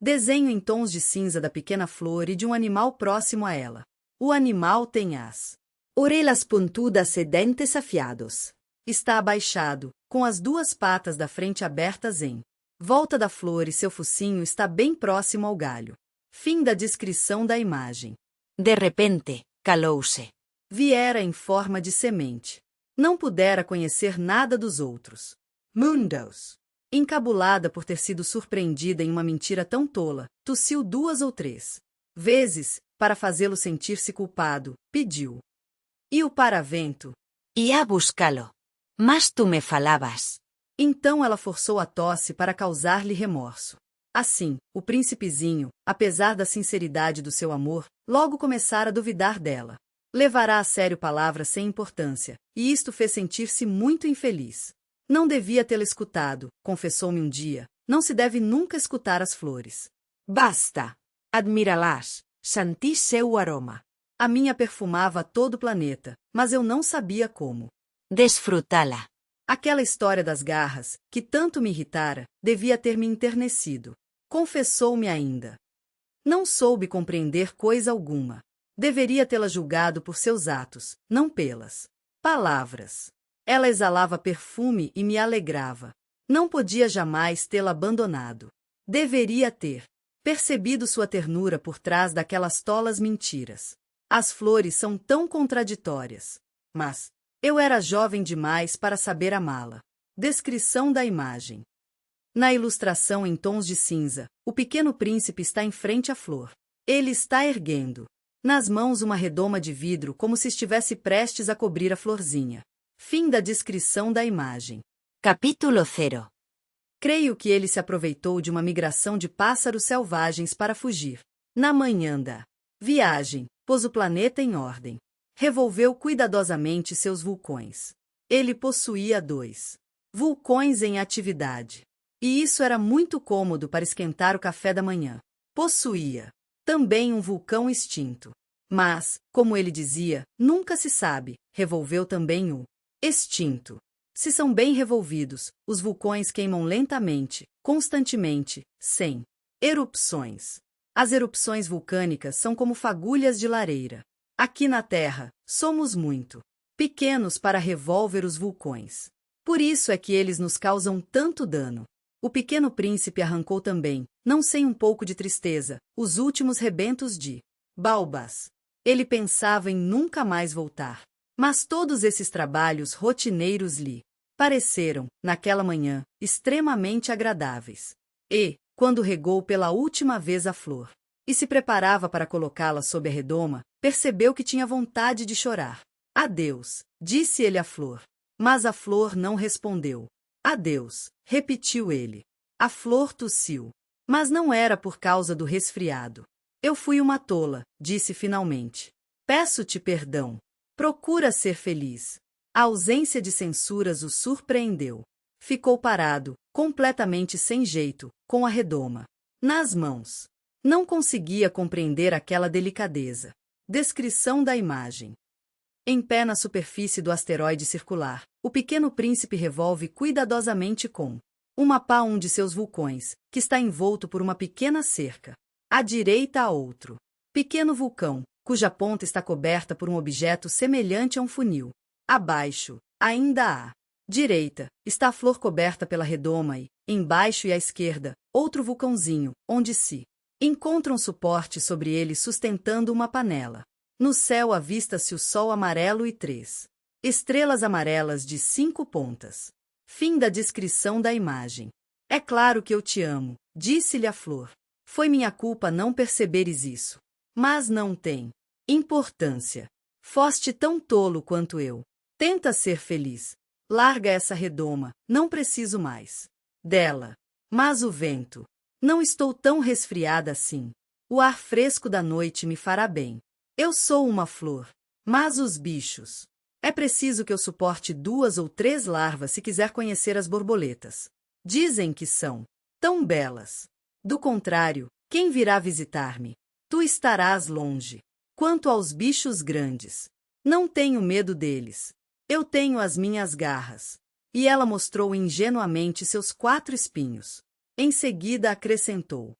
Desenho em tons de cinza da pequena flor e de um animal próximo a ela. O animal tem as orelhas pontudas e dentes afiados. Está abaixado, com as 2 patas da frente abertas em volta da flor e seu focinho está bem próximo ao galho. Fim da descrição da imagem. De repente, calou-se. Viera em forma de semente. Não pudera conhecer nada dos outros Mundos. Encabulada por ter sido surpreendida em uma mentira tão tola, tossiu 2 ou 3 vezes, para fazê-lo sentir-se culpado, pediu. E o paravento? Ia buscá-lo. Mas tu me falabas. Então ela forçou a tosse para causar-lhe remorso. Assim, o príncipezinho, apesar da sinceridade do seu amor, logo começara a duvidar dela. Levará a sério palavras sem importância, e isto fez sentir-se muito infeliz. Não devia tê-la escutado, confessou-me um dia. Não se deve nunca escutar as flores. Basta. Admira-las. Senti seu aroma. A minha perfumava todo o planeta, mas eu não sabia como. Desfrutá-la. Aquela história das garras, que tanto me irritara, devia ter me enternecido. Confessou-me ainda. Não soube compreender coisa alguma. Deveria tê-la julgado por seus atos, não pelas palavras. Ela exalava perfume e me alegrava. Não podia jamais tê-la abandonado. Deveria ter percebido sua ternura por trás daquelas tolas mentiras. As flores são tão contraditórias. Mas eu era jovem demais para saber amá-la. Descrição da imagem. Na ilustração em tons de cinza, o pequeno príncipe está em frente à flor. Ele está erguendo nas mãos uma redoma de vidro como se estivesse prestes a cobrir a florzinha. Fim da descrição da imagem. Capítulo 0. Creio que ele se aproveitou de uma migração de pássaros selvagens para fugir. Na manhã da viagem, pôs o planeta em ordem. Revolveu cuidadosamente seus vulcões. Ele possuía 2 vulcões em atividade. E isso era muito cômodo para esquentar o café da manhã. Possuía também um vulcão extinto. Mas, como ele dizia, nunca se sabe, revolveu também o extinto. Se são bem revolvidos, os vulcões queimam lentamente, constantemente, sem erupções. As erupções vulcânicas são como fagulhas de lareira. Aqui na Terra, somos muito pequenos para revolver os vulcões. Por isso é que eles nos causam tanto dano. O Pequeno Príncipe arrancou também, não sem um pouco de tristeza, os últimos rebentos de baobás. Ele pensava em nunca mais voltar. Mas todos esses trabalhos rotineiros lhe pareceram, naquela manhã, extremamente agradáveis. E, quando regou pela última vez a flor, e se preparava para colocá-la sob a redoma, percebeu que tinha vontade de chorar. Adeus, disse ele à flor. Mas a flor não respondeu. Adeus, repetiu ele. A flor tossiu. Mas não era por causa do resfriado. Eu fui uma tola, disse finalmente. Peço-te perdão. Procura ser feliz. A ausência de censuras o surpreendeu. Ficou parado, completamente sem jeito, com a redoma nas mãos. Não conseguia compreender aquela delicadeza. Descrição da imagem. Em pé na superfície do asteroide circular, o Pequeno Príncipe revolve cuidadosamente com uma pá um de seus vulcões, que está envolto por uma pequena cerca. À direita há outro pequeno vulcão, cuja ponta está coberta por um objeto semelhante a um funil. Abaixo, ainda à direita, está a flor coberta pela redoma e, embaixo e à esquerda, outro vulcãozinho, onde se encontra um suporte sobre ele sustentando uma panela. No céu avista-se o sol amarelo e 3 estrelas amarelas de 5 pontas. Fim da descrição da imagem. É claro que eu te amo, disse-lhe a flor. Foi minha culpa não perceberes isso. Mas não tem importância. Foste tão tolo quanto eu. Tenta ser feliz. Larga essa redoma, não preciso mais dela. Mas o vento. Não estou tão resfriada assim. O ar fresco da noite me fará bem. Eu sou uma flor. Mas os bichos. É preciso que eu suporte 2 ou 3 larvas se quiser conhecer as borboletas. Dizem que são tão belas. Do contrário, quem virá visitar-me? Tu estarás longe. Quanto aos bichos grandes, não tenho medo deles. Eu tenho as minhas garras. E ela mostrou ingenuamente seus 4 espinhos. Em seguida acrescentou.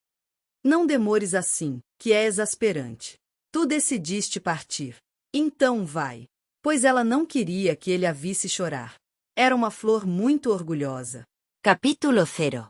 Não demores assim, que é exasperante. Tu decidiste partir. Então vai. Pois ela não queria que ele a visse chorar. Era uma flor muito orgulhosa. Capítulo 0.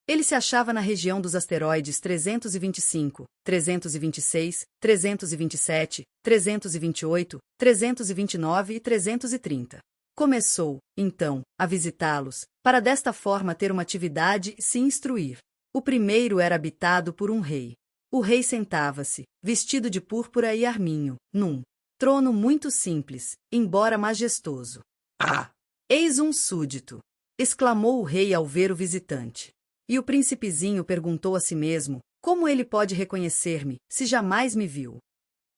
Ele se achava na região dos asteroides 325, 326, 327, 328, 329 e 330. Começou, então, a visitá-los, para desta forma ter uma atividade e se instruir. O primeiro era habitado por um rei. O rei sentava-se, vestido de púrpura e arminho, num trono muito simples, embora majestoso. Ah! Eis um súdito! Exclamou o rei ao ver o visitante. E o príncipezinho perguntou a si mesmo, como ele pode reconhecer-me, se jamais me viu?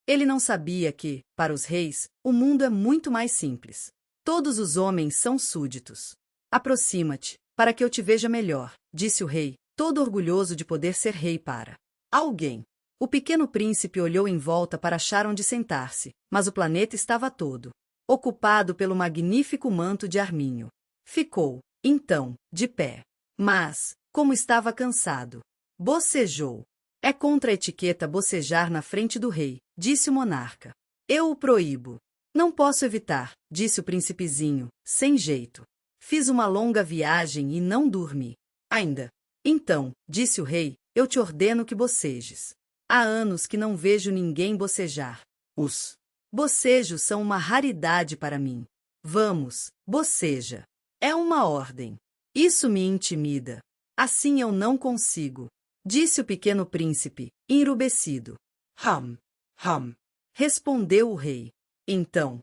Ele não sabia que, para os reis, o mundo é muito mais simples. Todos os homens são súditos. Aproxima-te, para que eu te veja melhor, disse o rei, todo orgulhoso de poder ser rei para alguém. O Pequeno Príncipe olhou em volta para achar onde sentar-se, mas o planeta estava todo ocupado pelo magnífico manto de arminho. Ficou, então, de pé. Mas, como estava cansado, bocejou. É contra a etiqueta bocejar na frente do rei, disse o monarca. Eu o proíbo. Não posso evitar, disse o príncipezinho, sem jeito. Fiz uma longa viagem e não dormi. Ainda. Então, disse o rei, eu te ordeno que bocejes. Há anos que não vejo ninguém bocejar. Os bocejos são uma raridade para mim. Vamos, boceja. É uma ordem. Isso me intimida. Assim eu não consigo, disse o Pequeno Príncipe, enrubescido. Hum, respondeu o rei. Então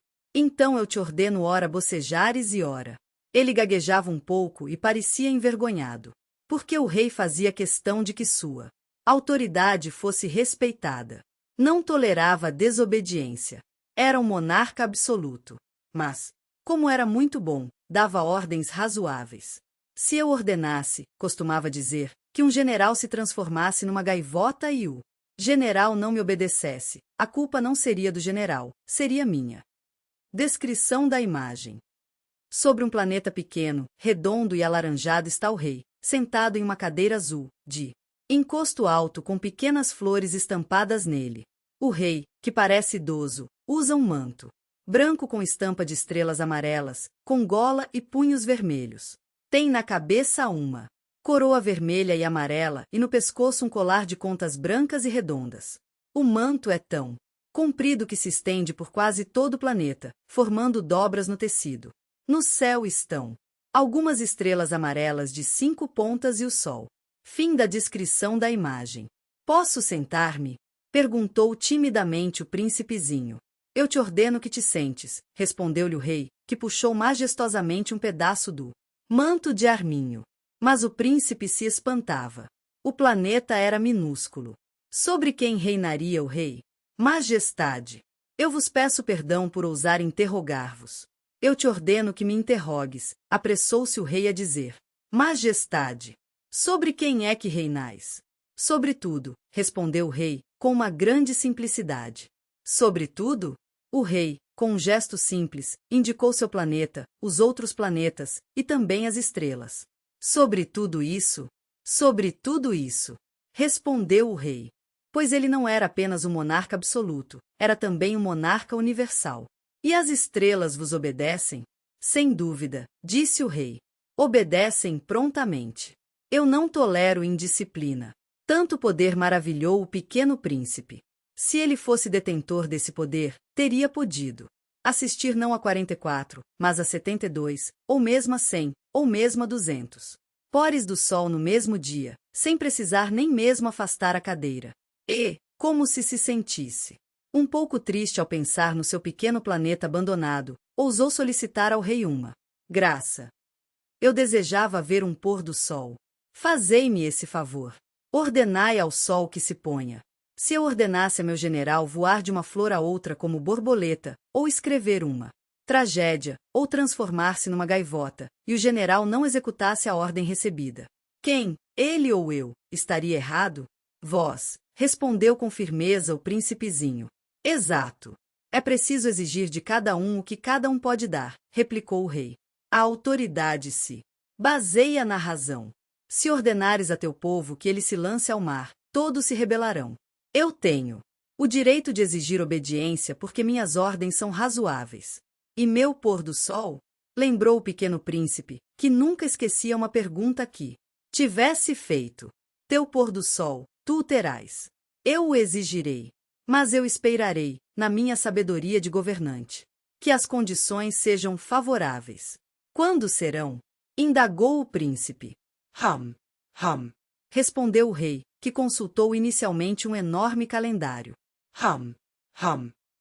eu te ordeno ora bocejares e ora. Ele gaguejava um pouco e parecia envergonhado, porque o rei fazia questão de que sua autoridade fosse respeitada. Não tolerava desobediência. Era um monarca absoluto. Mas, como era muito bom, dava ordens razoáveis. Se eu ordenasse, costumava dizer, que um general se transformasse numa gaivota e o general não me obedecesse, a culpa não seria do general, seria minha. Descrição da imagem. Sobre um planeta pequeno, redondo e alaranjado está o rei, sentado em uma cadeira azul, de encosto alto com pequenas flores estampadas nele. O rei, que parece idoso, usa um manto branco com estampa de estrelas amarelas, com gola e punhos vermelhos. Tem na cabeça uma coroa vermelha e amarela e no pescoço um colar de contas brancas e redondas. O manto é tão comprido que se estende por quase todo o planeta, formando dobras no tecido. No céu estão algumas estrelas amarelas de 5 pontas e o sol. Fim da descrição da imagem. Posso sentar-me? Perguntou timidamente o príncipezinho. Eu te ordeno que te sentes, respondeu-lhe o rei, que puxou majestosamente um pedaço do manto de arminho. Mas o príncipe se espantava. O planeta era minúsculo. Sobre quem reinaria o rei? Majestade, eu vos peço perdão por ousar interrogar-vos. Eu te ordeno que me interrogues, apressou-se o rei a dizer. Majestade, sobre quem é que reinais? Sobre tudo, respondeu o rei, com uma grande simplicidade. Sobre tudo? O rei, com um gesto simples, indicou seu planeta, os outros planetas, e também as estrelas. Sobre tudo isso? Sobre tudo isso, respondeu o rei. Pois ele não era apenas um monarca absoluto, era também um monarca universal. E as estrelas vos obedecem? Sem dúvida, disse o rei. Obedecem prontamente. Eu não tolero indisciplina. Tanto poder maravilhou o pequeno príncipe. Se ele fosse detentor desse poder, teria podido assistir não a 44, mas a 72, ou mesmo a 100, ou mesmo a 200. Pores do sol no mesmo dia, sem precisar nem mesmo afastar a cadeira. E, como se sentisse um pouco triste ao pensar no seu pequeno planeta abandonado, ousou solicitar ao rei uma graça. Eu desejava ver um pôr do sol. Fazei-me esse favor. Ordenai ao sol que se ponha. Se eu ordenasse a meu general voar de uma flor a outra como borboleta, ou escrever uma tragédia, ou transformar-se numa gaivota, e o general não executasse a ordem recebida, quem, ele ou eu, estaria errado? Vós, respondeu com firmeza o príncipezinho. Exato. É preciso exigir de cada um o que cada um pode dar, replicou o rei. A autoridade se baseia na razão. Se ordenares a teu povo que ele se lance ao mar, todos se rebelarão. Eu tenho o direito de exigir obediência porque minhas ordens são razoáveis. E meu pôr do sol? Lembrou o pequeno príncipe, que nunca esquecia uma pergunta que tivesse feito. Teu pôr do sol, tu o terás. Eu o exigirei. Mas eu esperarei, na minha sabedoria de governante, que as condições sejam favoráveis. Quando serão? Indagou o príncipe. Hum, respondeu o rei, que consultou inicialmente um enorme calendário. Hum.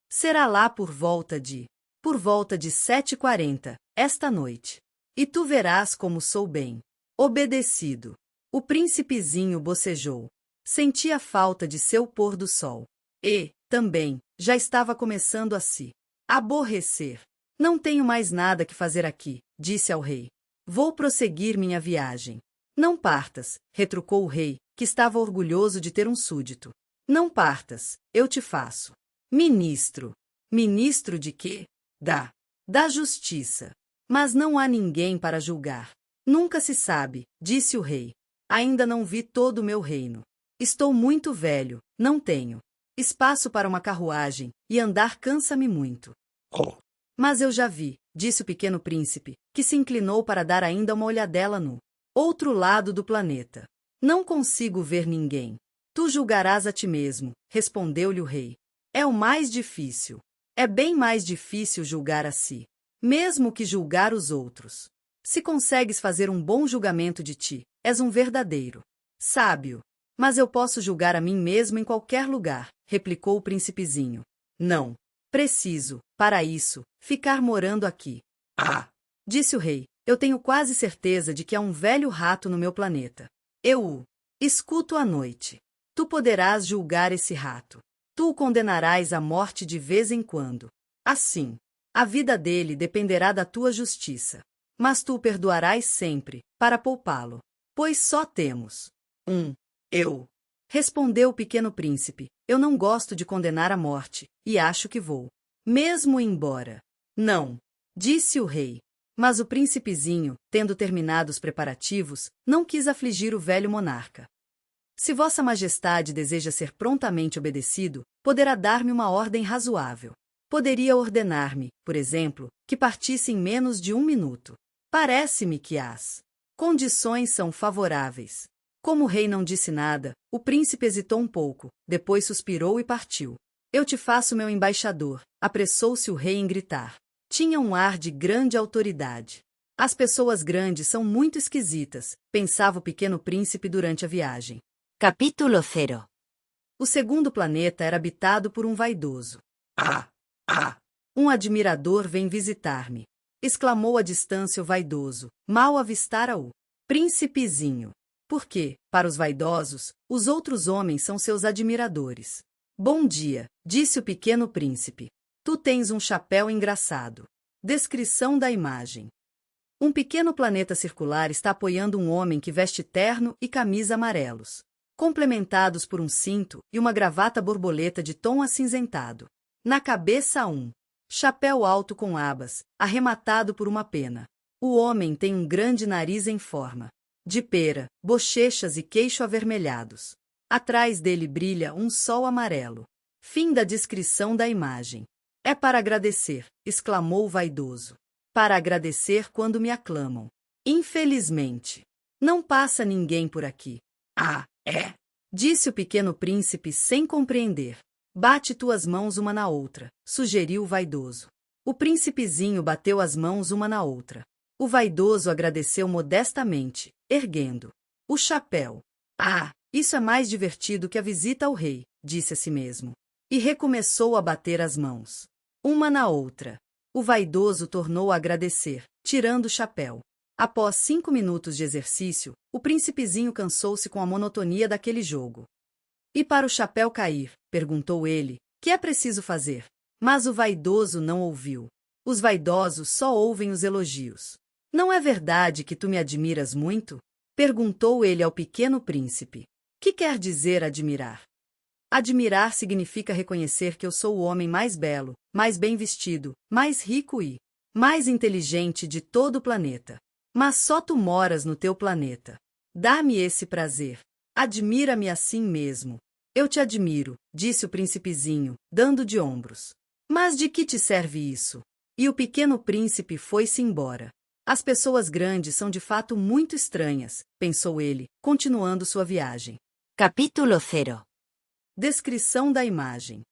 Será lá por volta de 7h40, esta noite. E tu verás como sou bem obedecido. O príncipezinho bocejou. Sentia falta de seu pôr do sol. E, também, já estava começando a se aborrecer. Não tenho mais nada que fazer aqui, disse ao rei. Vou prosseguir minha viagem. Não partas, retrucou o rei, que estava orgulhoso de ter um súdito. Não partas, eu te faço ministro. Ministro de quê? Da justiça. Mas não há ninguém para julgar. Nunca se sabe, disse o rei. Ainda não vi todo o meu reino. Estou muito velho, não tenho espaço para uma carruagem, e andar cansa-me muito. Mas eu já vi, disse o pequeno príncipe, que se inclinou para dar ainda uma olhadela no outro lado do planeta. Não consigo ver ninguém. Tu julgarás a ti mesmo, respondeu-lhe o rei. É o mais difícil. É bem mais difícil julgar a si, mesmo que julgar os outros. Se consegues fazer um bom julgamento de ti, és um verdadeiro sábio. Mas eu posso julgar a mim mesmo em qualquer lugar, replicou o príncipezinho. Não. Preciso, para isso, ficar morando aqui. Disse o rei, eu tenho quase certeza de que há um velho rato no meu planeta. Eu o escuto à noite. Tu poderás julgar esse rato. Tu o condenarás à morte de vez em quando. Assim, a vida dele dependerá da tua justiça. Mas tu o perdoarás sempre, para poupá-lo. Pois só temos eu. Respondeu o pequeno príncipe, eu não gosto de condenar à morte, e acho que vou mesmo embora. Não, disse o rei. Mas o príncipezinho, tendo terminado os preparativos, não quis afligir o velho monarca. Se Vossa Majestade deseja ser prontamente obedecido, poderá dar-me uma ordem razoável. Poderia ordenar-me, por exemplo, que partisse em menos de 1 minuto. Parece-me que as condições são favoráveis. Como o rei não disse nada, o príncipe hesitou um pouco, depois suspirou e partiu. Eu te faço meu embaixador, apressou-se o rei em gritar. Tinha um ar de grande autoridade. As pessoas grandes são muito esquisitas, pensava o pequeno príncipe durante a viagem. Capítulo 0. O segundo planeta era habitado por um vaidoso. Um admirador vem visitar-me, exclamou à distância o vaidoso, mal avistara o príncipezinho. Porque, para os vaidosos, os outros homens são seus admiradores. Bom dia, disse o pequeno príncipe. Tu tens um chapéu engraçado. Descrição da imagem. Um pequeno planeta circular está apoiando um homem que veste terno e camisa amarelos, complementados por um cinto e uma gravata borboleta de tom acinzentado. Na cabeça um chapéu alto com abas, arrematado por uma pena. O homem tem um grande nariz em forma de pera, bochechas e queixo avermelhados. Atrás dele brilha um sol amarelo. Fim da descrição da imagem. É para agradecer, exclamou o vaidoso. Para agradecer quando me aclamam. Infelizmente, não passa ninguém por aqui. É? Disse o pequeno príncipe sem compreender. Bate tuas mãos uma na outra, sugeriu o vaidoso. O príncipezinho bateu as mãos uma na outra. O vaidoso agradeceu modestamente, erguendo o chapéu. Isso é mais divertido que a visita ao rei, disse a si mesmo. E recomeçou a bater as mãos, uma na outra. O vaidoso tornou a agradecer, tirando o chapéu. Após 5 minutos de exercício, o príncipezinho cansou-se com a monotonia daquele jogo. E para o chapéu cair, perguntou ele, que é preciso fazer? Mas o vaidoso não ouviu. Os vaidosos só ouvem os elogios. Não é verdade que tu me admiras muito? Perguntou ele ao pequeno príncipe. Que quer dizer admirar? Admirar significa reconhecer que eu sou o homem mais belo, mais bem vestido, mais rico e mais inteligente de todo o planeta. Mas só tu moras no teu planeta. Dá-me esse prazer. Admira-me assim mesmo. Eu te admiro, disse o príncipezinho, dando de ombros. Mas de que te serve isso? E o pequeno príncipe foi-se embora. As pessoas grandes são de fato muito estranhas, pensou ele, continuando sua viagem. Capítulo 0. Descrição da imagem.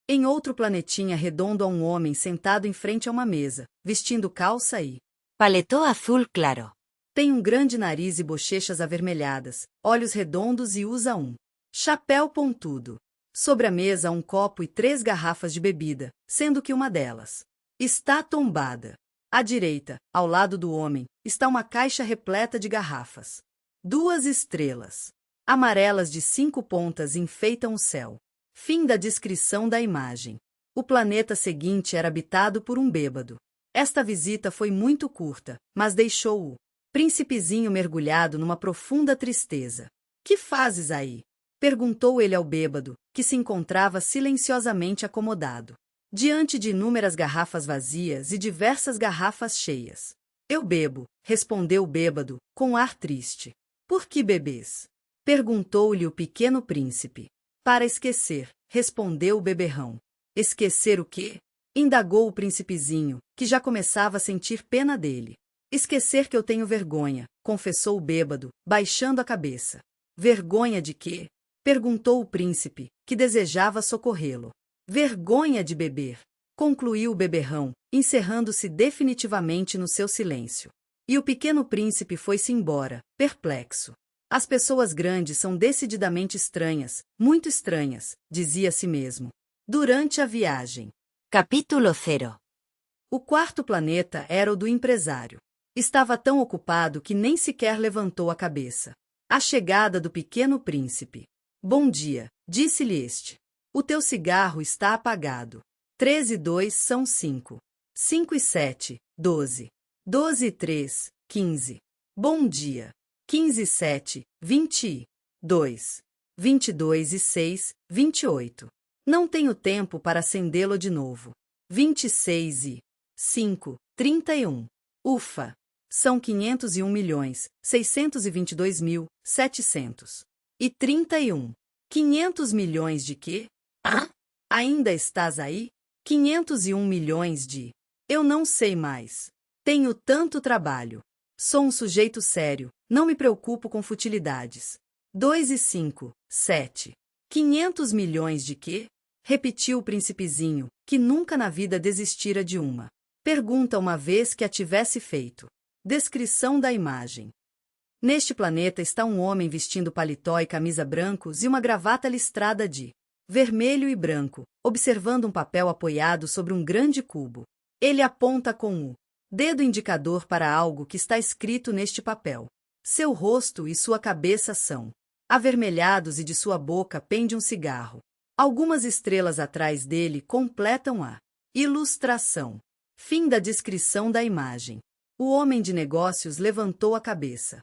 Em outro planetinha redondo há um homem sentado em frente a uma mesa, vestindo calça e paletó azul claro. tem um grande nariz e bochechas avermelhadas, olhos redondos e usa um chapéu pontudo. Sobre a mesa há um copo e 3 garrafas de bebida, sendo que uma delas está tombada. À direita, ao lado do homem, está uma caixa repleta de garrafas. 2 estrelas amarelas de 5 pontas enfeitam o céu. Fim da descrição da imagem. O planeta seguinte era habitado por um bêbado. Esta visita foi muito curta, mas deixou o príncipezinho mergulhado numa profunda tristeza. Que fazes aí? Perguntou ele ao bêbado, que se encontrava silenciosamente acomodado diante de inúmeras garrafas vazias e diversas garrafas cheias. Eu bebo, respondeu o bêbado, com ar triste. Por que bebês? Perguntou-lhe o pequeno príncipe. Para esquecer, respondeu o beberrão. Esquecer o quê? Indagou o príncipezinho, que já começava a sentir pena dele. Esquecer que eu tenho vergonha, confessou o bêbado, baixando a cabeça. Vergonha de quê? Perguntou o príncipe, que desejava socorrê-lo. Vergonha de beber, concluiu o beberrão, encerrando-se definitivamente no seu silêncio. E o pequeno príncipe foi-se embora, perplexo. As pessoas grandes são decididamente estranhas, muito estranhas, dizia a si mesmo. Durante a viagem. Capítulo 0. O quarto planeta era o do empresário. Estava tão ocupado que nem sequer levantou a cabeça. A chegada do pequeno príncipe. Bom dia, disse-lhe este. O teu cigarro está apagado. 3 e 2 são 5. 5 e 7, 12. 12 e 3, 15. Bom dia. 15 e 7, 22. 22 e 6, 28. Não tenho tempo para acendê-lo de novo. 26 e 5, 31. Ufa! São 501.622.731. 500 milhões de quê? Hã? Ainda estás aí? 501 milhões de... Eu não sei mais. Tenho tanto trabalho. Sou um sujeito sério, não me preocupo com futilidades. 2 e 5, 7. 500 milhões de quê? Repetiu o príncipezinho, que nunca na vida desistira de uma pergunta uma vez que a tivesse feito. Descrição da imagem. Neste planeta está um homem vestindo paletó e camisa brancos e uma gravata listrada de vermelho e branco, observando um papel apoiado sobre um grande cubo. Ele aponta com o dedo indicador para algo que está escrito neste papel. Seu rosto e sua cabeça são avermelhados e de sua boca pende um cigarro. Algumas estrelas atrás dele completam a ilustração. Fim da descrição da imagem. O homem de negócios levantou a cabeça.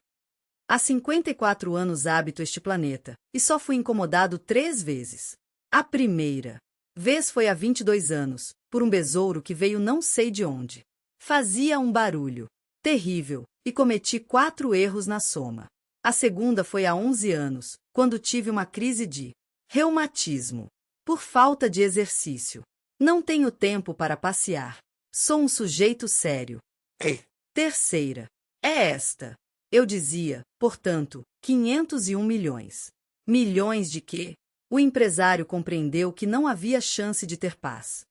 Há 54 anos habito este planeta, e só fui incomodado 3 vezes. A primeira vez foi há 22 anos, por um besouro que veio não sei de onde. Fazia um barulho terrível, e cometi 4 erros na soma. A segunda foi há 11 anos, quando tive uma crise de reumatismo, por falta de exercício. Não tenho tempo para passear. Sou um sujeito sério. Terceira. É esta. Eu dizia, portanto, 501 milhões. Milhões de quê? O empresário compreendeu que não havia chance de ter paz.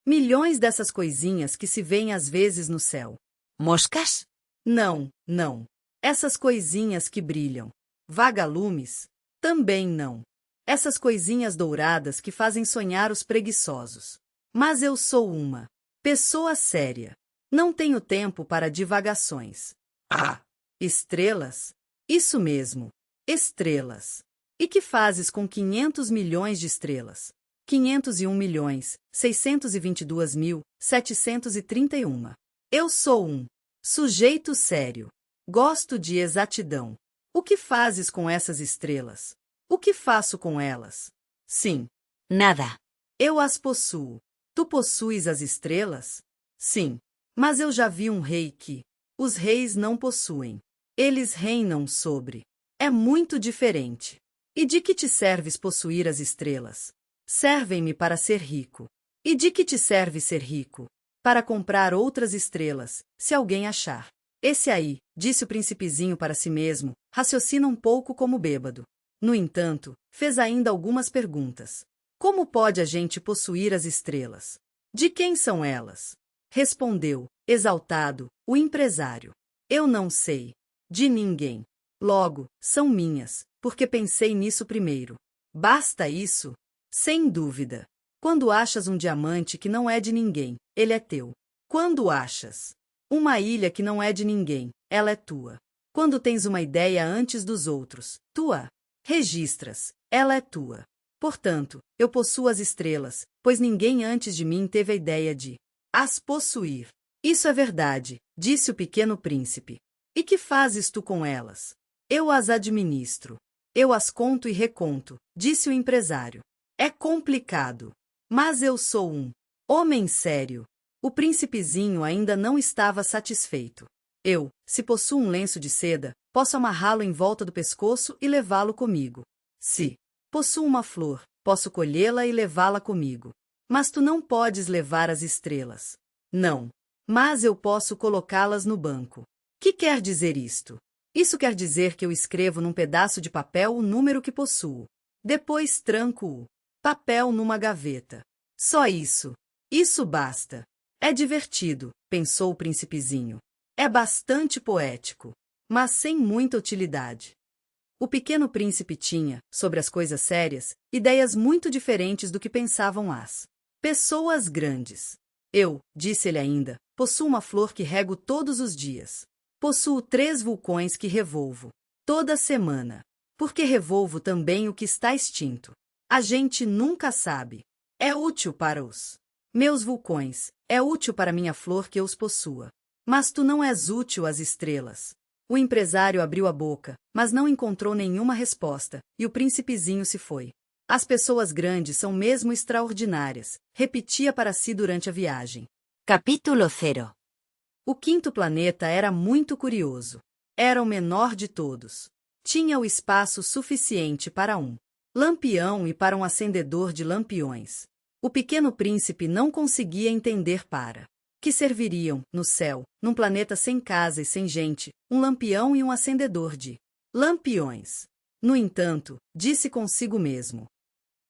Milhões dessas coisinhas que se veem às vezes no céu. Moscas? Não, não. Essas coisinhas que brilham. Vagalumes? Também não. Essas coisinhas douradas que fazem sonhar os preguiçosos. Mas eu sou uma pessoa séria. Não tenho tempo para divagações. Ah! Estrelas? Isso mesmo. Estrelas. E que fazes com 500 milhões de estrelas? 501.622.731. Eu sou um sujeito sério. Gosto de exatidão. O que fazes com essas estrelas? O que faço com elas? Sim. Nada. Eu as possuo. Tu possuis as estrelas? Sim. Mas eu já vi um rei que os reis não possuem. Eles reinam sobre. É muito diferente. E de que te serves possuir as estrelas? Servem-me para ser rico. E de que te serve ser rico? Para comprar outras estrelas, se alguém achar. Esse aí, disse o príncipezinho para si mesmo, raciocina um pouco como bêbado. No entanto, fez ainda algumas perguntas. Como pode a gente possuir as estrelas? De quem são elas? Respondeu, exaltado, o empresário. Eu não sei. De ninguém. Logo, são minhas, porque pensei nisso primeiro. Basta isso? Sem dúvida. Quando achas um diamante que não é de ninguém, ele é teu. Quando achas uma ilha que não é de ninguém, ela é tua. Quando tens uma ideia antes dos outros, tu a registras, ela é tua. Portanto, eu possuo as estrelas, pois ninguém antes de mim teve a ideia de as possuir. Isso é verdade, disse o pequeno príncipe. E que fazes tu com elas? Eu as administro. Eu as conto e reconto, disse o empresário. É complicado. Mas eu sou um homem sério. O príncipezinho ainda não estava satisfeito. Eu, se possuo um lenço de seda, posso amarrá-lo em volta do pescoço e levá-lo comigo. Se possuo uma flor, posso colhê-la e levá-la comigo. Mas tu não podes levar as estrelas. Não. Mas eu posso colocá-las no banco. Que quer dizer isto? Isso quer dizer que eu escrevo num pedaço de papel o número que possuo. Depois tranco o papel numa gaveta. Só isso. Isso basta. É divertido, pensou o príncipezinho. É bastante poético, mas sem muita utilidade. O pequeno príncipe tinha, sobre as coisas sérias, ideias muito diferentes do que pensavam as pessoas grandes. Eu, disse ele ainda, possuo uma flor que rego todos os dias. Possuo 3 vulcões que revolvo toda semana. Porque revolvo também o que está extinto. A gente nunca sabe. É útil para os meus vulcões, é útil para minha flor que eu os possua. Mas tu não és útil às estrelas. O empresário abriu a boca, mas não encontrou nenhuma resposta, e o príncipezinho se foi. As pessoas grandes são mesmo extraordinárias, repetia para si durante a viagem. Capítulo 0. O quinto planeta era muito curioso. Era o menor de todos. Tinha o espaço suficiente para um lampião e para um acendedor de lampiões. O pequeno príncipe não conseguia entender para que serviriam, no céu, num planeta sem casa e sem gente, um lampião e um acendedor de lampiões. No entanto, disse consigo mesmo: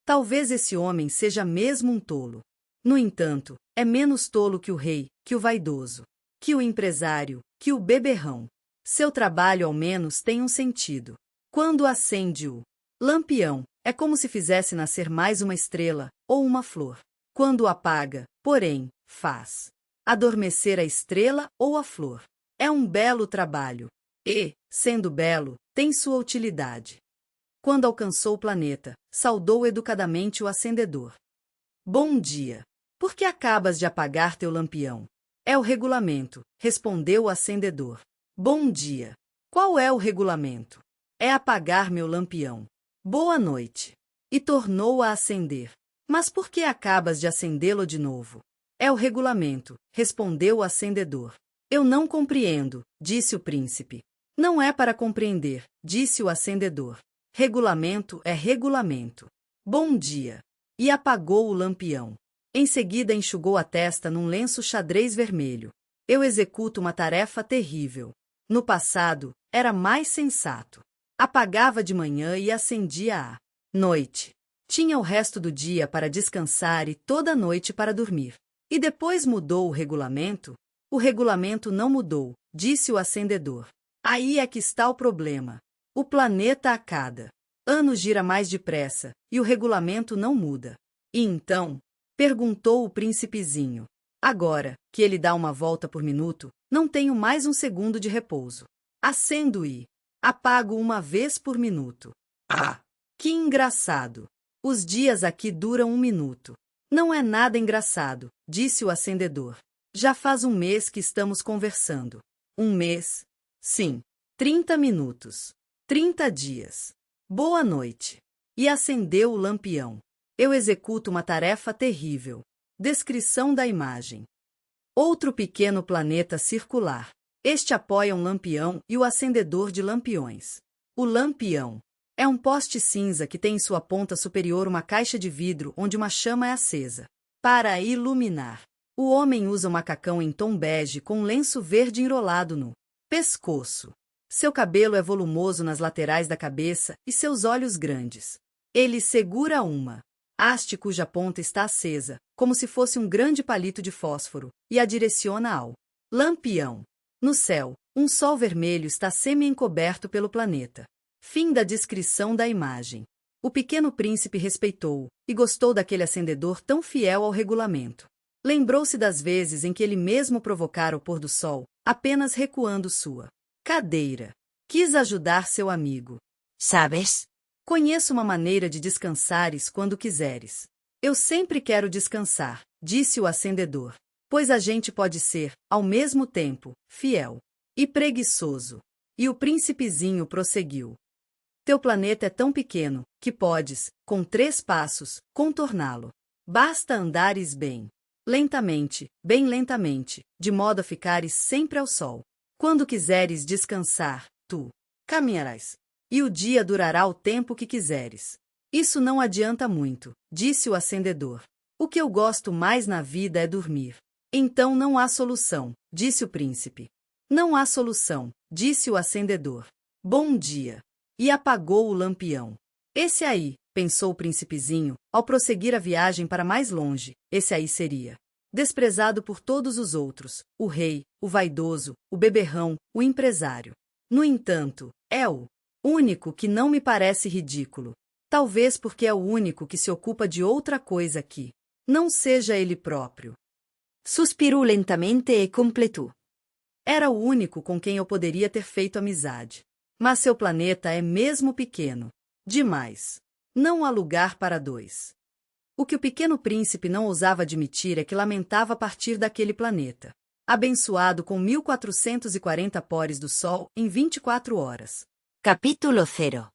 talvez esse homem seja mesmo um tolo. No entanto, é menos tolo que o rei, que o vaidoso, que o empresário, que o beberrão. Seu trabalho ao menos tem um sentido. Quando acende o lampião, é como se fizesse nascer mais uma estrela ou uma flor. Quando o apaga, porém, faz adormecer a estrela ou a flor. É um belo trabalho. E, sendo belo, tem sua utilidade. Quando alcançou o planeta, saudou educadamente o acendedor. Bom dia. Por que acabas de apagar teu lampião? É o regulamento, respondeu o acendedor. Bom dia. Qual é o regulamento? É apagar meu lampião. Boa noite. E tornou a acender. Mas por que acabas de acendê-lo de novo? É o regulamento, respondeu o acendedor. Eu não compreendo, disse o príncipe. Não é para compreender, disse o acendedor. Regulamento é regulamento. Bom dia. E apagou o lampião. Em seguida enxugou a testa num lenço xadrez vermelho. Eu executo uma tarefa terrível. No passado, era mais sensato. Apagava de manhã e acendia à noite. Tinha o resto do dia para descansar e toda a noite para dormir. E depois mudou o regulamento? O regulamento não mudou, disse o acendedor. Aí é que está o problema. O planeta a cada ano gira mais depressa, e o regulamento não muda. E então? Perguntou o príncipezinho. Agora, que ele dá uma volta por minuto, não tenho mais um segundo de repouso. Acendo e apago uma vez por minuto. Ah! Que engraçado! Os dias aqui duram um minuto. Não é nada engraçado, disse o acendedor. Já faz um mês que estamos conversando. Um mês? Sim. 30 minutos. 30 dias. Boa noite. E acendeu o lampião. Eu executo uma tarefa terrível. Descrição da imagem. Outro pequeno planeta circular. Este apoia um lampião e o acendedor de lampiões. O lampião é um poste cinza que tem em sua ponta superior uma caixa de vidro onde uma chama é acesa. Para iluminar, o homem usa um macacão em tom bege com um lenço verde enrolado no pescoço. Seu cabelo é volumoso nas laterais da cabeça e seus olhos grandes. Ele segura uma haste cuja ponta está acesa, como se fosse um grande palito de fósforo, e a direciona ao lampião. No céu, um sol vermelho está semi-encoberto pelo planeta. Fim da descrição da imagem. O pequeno príncipe respeitou e gostou daquele acendedor tão fiel ao regulamento. Lembrou-se das vezes em que ele mesmo provocara o pôr do sol, apenas recuando sua cadeira. Quis ajudar seu amigo. ¿Sabes? Conheço uma maneira de descansares quando quiseres. Eu sempre quero descansar, disse o acendedor. Pois a gente pode ser, ao mesmo tempo, fiel e preguiçoso. E o príncipezinho prosseguiu. Teu planeta é tão pequeno que podes, com 3 passos, contorná-lo. Basta andares bem lentamente, de modo a ficares sempre ao sol. Quando quiseres descansar, tu caminharás, e o dia durará o tempo que quiseres. Isso não adianta muito, disse o acendedor. O que eu gosto mais na vida é dormir. Então não há solução, disse o príncipe. Não há solução, disse o acendedor. Bom dia. E apagou o lampião. Esse aí, pensou o príncipezinho, ao prosseguir a viagem para mais longe, esse aí seria desprezado por todos os outros, o rei, o vaidoso, o beberrão, o empresário. No entanto, é o único que não me parece ridículo. Talvez porque é o único que se ocupa de outra coisa que não seja ele próprio. Suspirou lentamente e completou. Era o único com quem eu poderia ter feito amizade. Mas seu planeta é mesmo pequeno. Demais. Não há lugar para 2. O que o pequeno príncipe não ousava admitir é que lamentava partir daquele planeta, abençoado com 1440 pores do sol em 24 horas. Capítulo 0.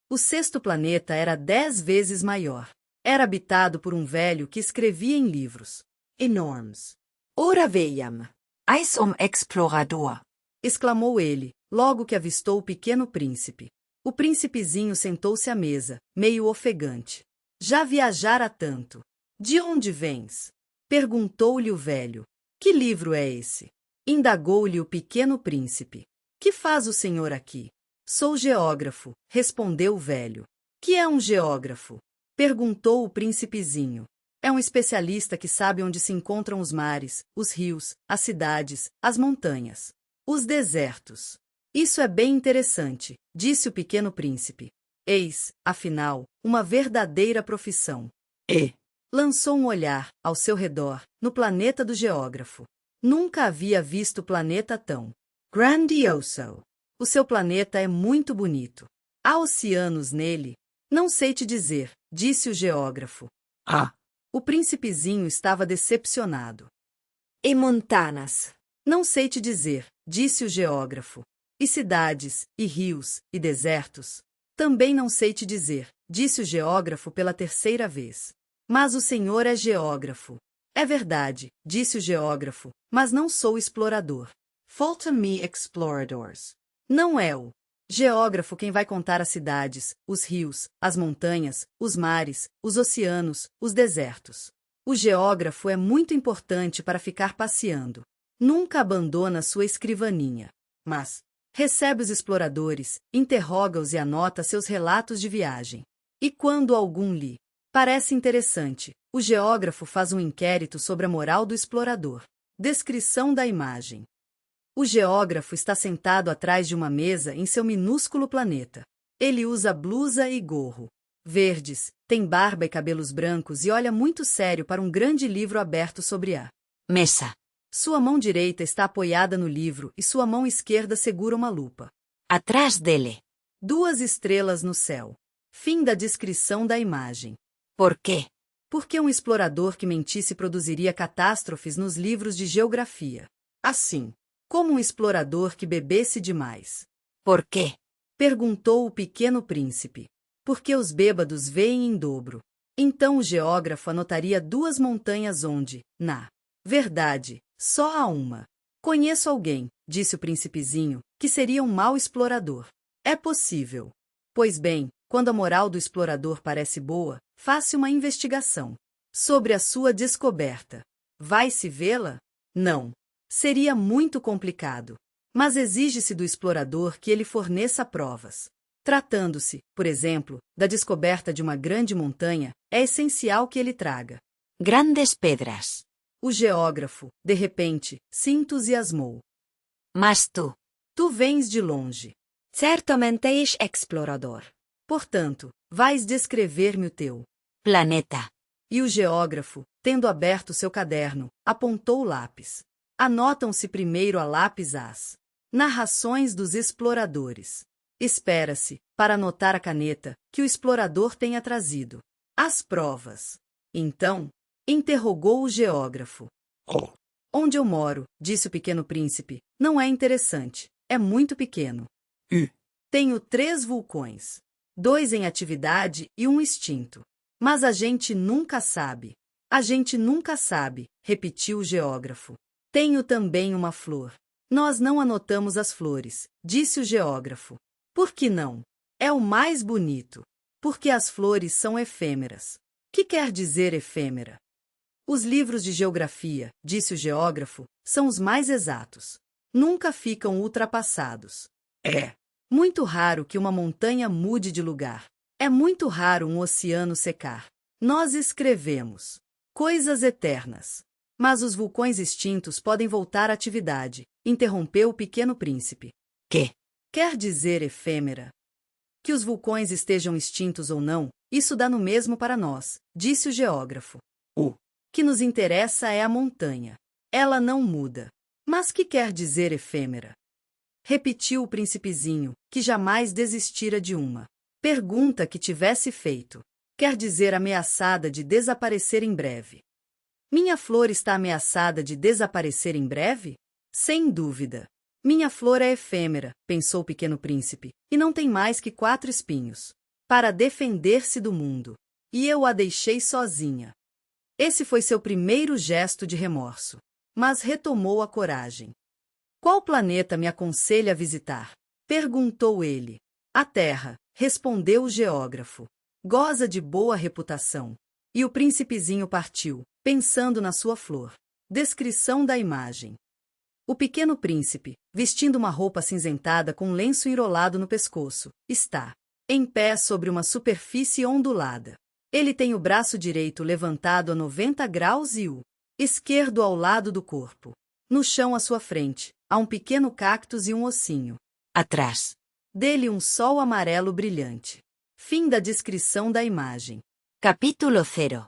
O sexto planeta era 10 vezes maior. Era habitado por um velho que escrevia em livros enormes. Ora veiam. Eis explorador. Exclamou ele, logo que avistou o pequeno príncipe. O príncipezinho sentou-se à mesa, meio ofegante. Já viajara tanto. De onde vens? Perguntou-lhe o velho. Que livro é esse? Indagou-lhe o pequeno príncipe. Que faz o senhor aqui? Sou geógrafo, respondeu o velho. Que é um geógrafo? Perguntou o príncipezinho. É um especialista que sabe onde se encontram os mares, os rios, as cidades, as montanhas, os desertos. Isso é bem interessante, disse o pequeno príncipe. Eis, afinal, uma verdadeira profissão. E Lançou um olhar, ao seu redor, no planeta do geógrafo. Nunca havia visto planeta tão grandioso. O seu planeta é muito bonito. Há oceanos nele? Não sei te dizer, disse o geógrafo. Ah. O príncipezinho estava decepcionado. E montanas? Não sei te dizer, disse o geógrafo. E cidades, e rios, e desertos? Também não sei te dizer, disse o geógrafo pela terceira vez. Mas o senhor é geógrafo. É verdade, disse o geógrafo, mas não sou explorador. Falta me exploradores. Não é o geógrafo quem vai contar as cidades, os rios, as montanhas, os mares, os oceanos, os desertos. O geógrafo é muito importante para ficar passeando. Nunca abandona sua escrivaninha. Mas recebe os exploradores, interroga-os e anota seus relatos de viagem. E quando algum lhe parece interessante, o geógrafo faz um inquérito sobre a moral do explorador. Descrição da imagem. O geógrafo está sentado atrás de uma mesa em seu minúsculo planeta. Ele usa blusa e gorro verdes, tem barba e cabelos brancos e olha muito sério para um grande livro aberto sobre a Mesa. Sua mão direita está apoiada no livro e sua mão esquerda segura uma lupa. Atrás dele. 2 estrelas no céu. Fim da descrição da imagem. Por quê? Porque um explorador que mentisse produziria catástrofes nos livros de geografia. Assim, como um explorador que bebesse demais. Por quê? Perguntou o pequeno príncipe. Porque os bêbados veem em dobro. Então o geógrafo anotaria 2 montanhas onde, na verdade, só há uma. Conheço alguém, disse o príncipezinho, que seria um mau explorador. É possível. Pois bem, quando a moral do explorador parece boa, faça uma investigação sobre a sua descoberta. Vai-se vê-la? Não. Seria muito complicado. Mas exige-se do explorador que ele forneça provas. Tratando-se, por exemplo, da descoberta de uma grande montanha, é essencial que ele traga Grandes pedras. O geógrafo, de repente, se entusiasmou. Mas Tu vens de longe. Certamente és explorador. Portanto, vais descrever-me o teu planeta. E o geógrafo, tendo aberto seu caderno, apontou o lápis. Anotam-se primeiro a lápis as narrações dos exploradores. Espera-se, para anotar a caneta, que o explorador tenha trazido as provas. Então, interrogou o geógrafo. Onde eu moro, disse o pequeno príncipe, não é interessante, é muito pequeno. Tenho 3 vulcões, 2 em atividade e 1 extinto. Mas a gente nunca sabe. A gente nunca sabe, repetiu o geógrafo. Tenho também uma flor. Nós não anotamos as flores, disse o geógrafo. Por que não? É o mais bonito. Porque as flores são efêmeras. Que quer dizer efêmera? Os livros de geografia, disse o geógrafo, são os mais exatos. Nunca ficam ultrapassados. É muito raro que uma montanha mude de lugar. É muito raro um oceano secar. Nós escrevemos coisas eternas. Mas os vulcões extintos podem voltar à atividade, interrompeu o pequeno príncipe. Que quer dizer efêmera? Que os vulcões estejam extintos ou não, isso dá no mesmo para nós, disse o geógrafo. O que nos interessa é a montanha. Ela não muda. Mas que quer dizer efêmera? Repetiu o príncipezinho, que jamais desistira de uma pergunta que tivesse feito. Quer dizer ameaçada de desaparecer em breve. Minha flor está ameaçada de desaparecer em breve? Sem dúvida. Minha flor é efêmera, pensou o pequeno príncipe, e não tem mais que 4 espinhos para defender-se do mundo. E eu a deixei sozinha. Esse foi seu primeiro gesto de remorso. mas retomou a coragem. Qual planeta me aconselha a visitar? Perguntou ele. A Terra, respondeu o geógrafo. Goza de boa reputação. E o príncipezinho partiu, pensando na sua flor. Descrição da imagem. O pequeno príncipe, vestindo uma roupa acinzentada com um lenço enrolado no pescoço, está em pé sobre uma superfície ondulada. Ele tem o braço direito levantado a 90 graus e o esquerdo ao lado do corpo. No chão à sua frente, há um pequeno cactus e um ossinho. Atrás Dele um sol amarelo brilhante. Fim da descrição da imagem. Capítulo 0.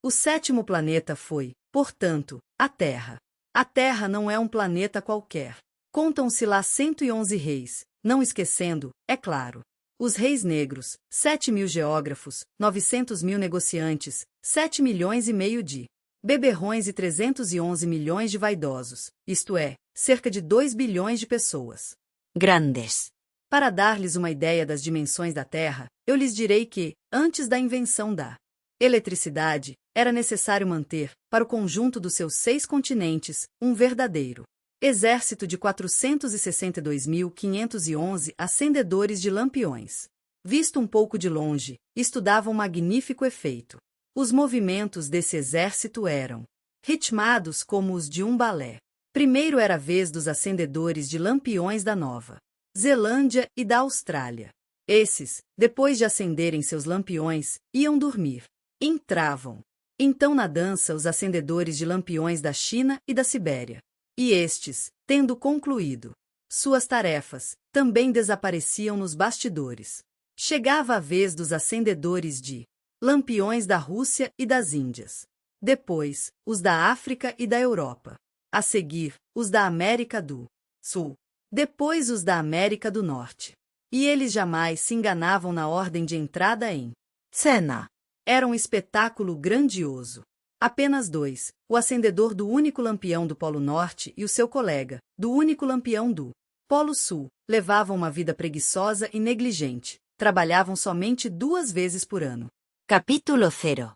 O sétimo planeta foi, portanto, a Terra. A Terra não é um planeta qualquer. Contam-se lá 111 reis, não esquecendo, é claro, os reis negros, 7.000 geógrafos, 900.000 negociantes, 7 milhões e meio de beberrões e 311 milhões de vaidosos, isto é, cerca de 2 bilhões de pessoas. Grandes. Para dar-lhes uma ideia das dimensões da Terra, eu lhes direi que, antes da invenção da eletricidade, era necessário manter, para o conjunto dos seus 6 continentes, um verdadeiro exército de 462.511 acendedores de lampiões. Visto um pouco de longe, isto dava um magnífico efeito. Os movimentos desse exército eram ritmados como os de um balé. Primeiro era a vez dos acendedores de lampiões da Nova Zelândia e da Austrália. Esses, depois de acenderem seus lampiões, iam dormir. Entravam. Então na dança os acendedores de lampiões da China e da Sibéria. E estes, tendo concluído suas tarefas, também desapareciam nos bastidores. Chegava a vez dos acendedores de lampiões da Rússia e das Índias. Depois, os da África e da Europa. A seguir, os da América do Sul. Depois os da América do Norte. E eles jamais se enganavam na ordem de entrada em cena. Era um espetáculo grandioso. Apenas 2, o acendedor do único lampião do Polo Norte e o seu colega, do único lampião do Polo Sul, levavam uma vida preguiçosa e negligente. Trabalhavam somente 2 vezes por ano. Capítulo 0.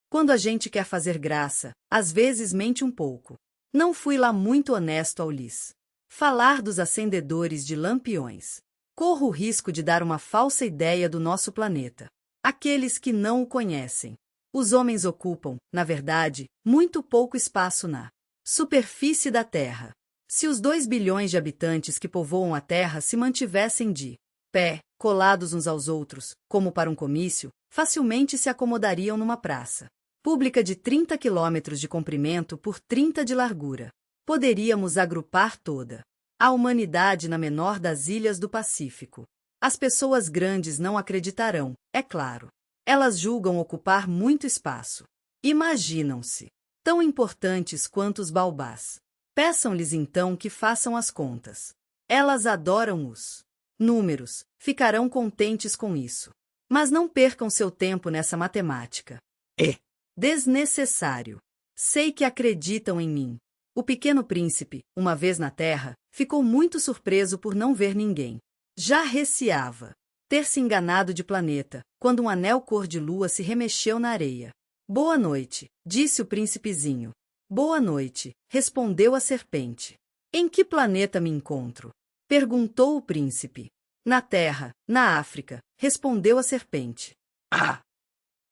Quando a gente quer fazer graça, às vezes mente um pouco. Não fui lá muito honesto ao lhes falar dos acendedores de lampiões. Corro o risco de dar uma falsa ideia do nosso planeta. Aqueles que não o conhecem. Os homens ocupam, na verdade, muito pouco espaço na superfície da Terra. Se os 2 bilhões de habitantes que povoam a Terra se mantivessem de pé, colados uns aos outros, como para um comício, facilmente se acomodariam numa praça pública de 30 quilômetros de comprimento por 30 de largura. Poderíamos agrupar toda a humanidade na menor das ilhas do Pacífico. As pessoas grandes não acreditarão, é claro. Elas julgam ocupar muito espaço. Imaginam-se tão importantes quanto os baobás. Peçam-lhes então que façam as contas. Elas adoram os números, ficarão contentes com isso. Mas não percam seu tempo nessa matemática. É desnecessário. Sei que acreditam em mim. O pequeno príncipe, uma vez na Terra, ficou muito surpreso por não ver ninguém. Já receava ter se enganado de planeta, quando um anel cor-de-lua se remexeu na areia. Boa noite, disse o príncipezinho. Boa noite, respondeu a serpente. Em que planeta me encontro? Perguntou o príncipe. Na Terra, na África, respondeu a serpente. Ah!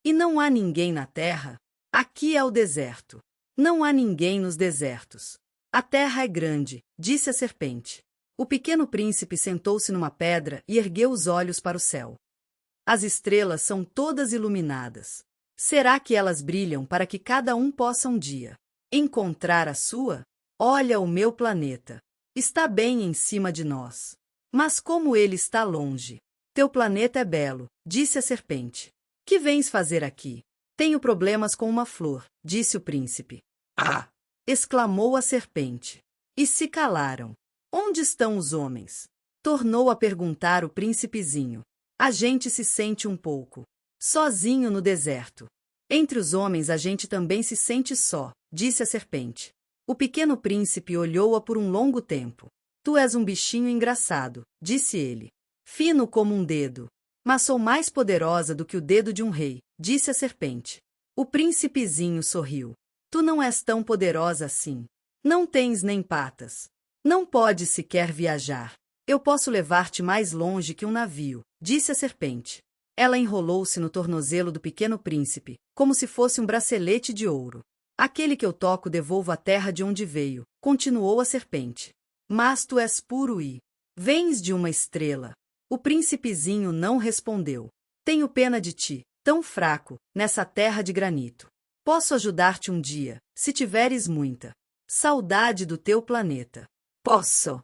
E não há ninguém na Terra? Aqui é o deserto. Não há ninguém nos desertos. A Terra é grande, disse a serpente. O pequeno príncipe sentou-se numa pedra e ergueu os olhos para o céu. As estrelas são todas iluminadas. Será que elas brilham para que cada um possa um dia encontrar a sua? Olha o meu planeta. Está bem em cima de nós. Mas como ele está longe. Teu planeta é belo, disse a serpente. Que vens fazer aqui? Tenho problemas com uma flor, disse o príncipe. Ah! Exclamou a serpente. E se calaram. Onde estão os homens? Tornou a perguntar o príncipezinho. A gente se sente um pouco sozinho no deserto. Entre os homens a gente também se sente só, disse a serpente. O pequeno príncipe olhou-a por um longo tempo. Tu és um bichinho engraçado, disse ele. Fino como um dedo. Mas sou mais poderosa do que o dedo de um rei, disse a serpente. O príncipezinho sorriu. Tu não és tão poderosa assim. Não tens nem patas. Não podes sequer viajar. Eu posso levar-te mais longe que um navio, disse a serpente. Ela enrolou-se no tornozelo do pequeno príncipe, como se fosse um bracelete de ouro. Aquele que eu toco devolvo à terra de onde veio, continuou a serpente. Mas tu és puro e vens de uma estrela. O príncipezinho não respondeu. Tenho pena de ti, tão fraco, nessa terra de granito. Posso ajudar-te um dia, se tiveres muita saudade do teu planeta. Posso.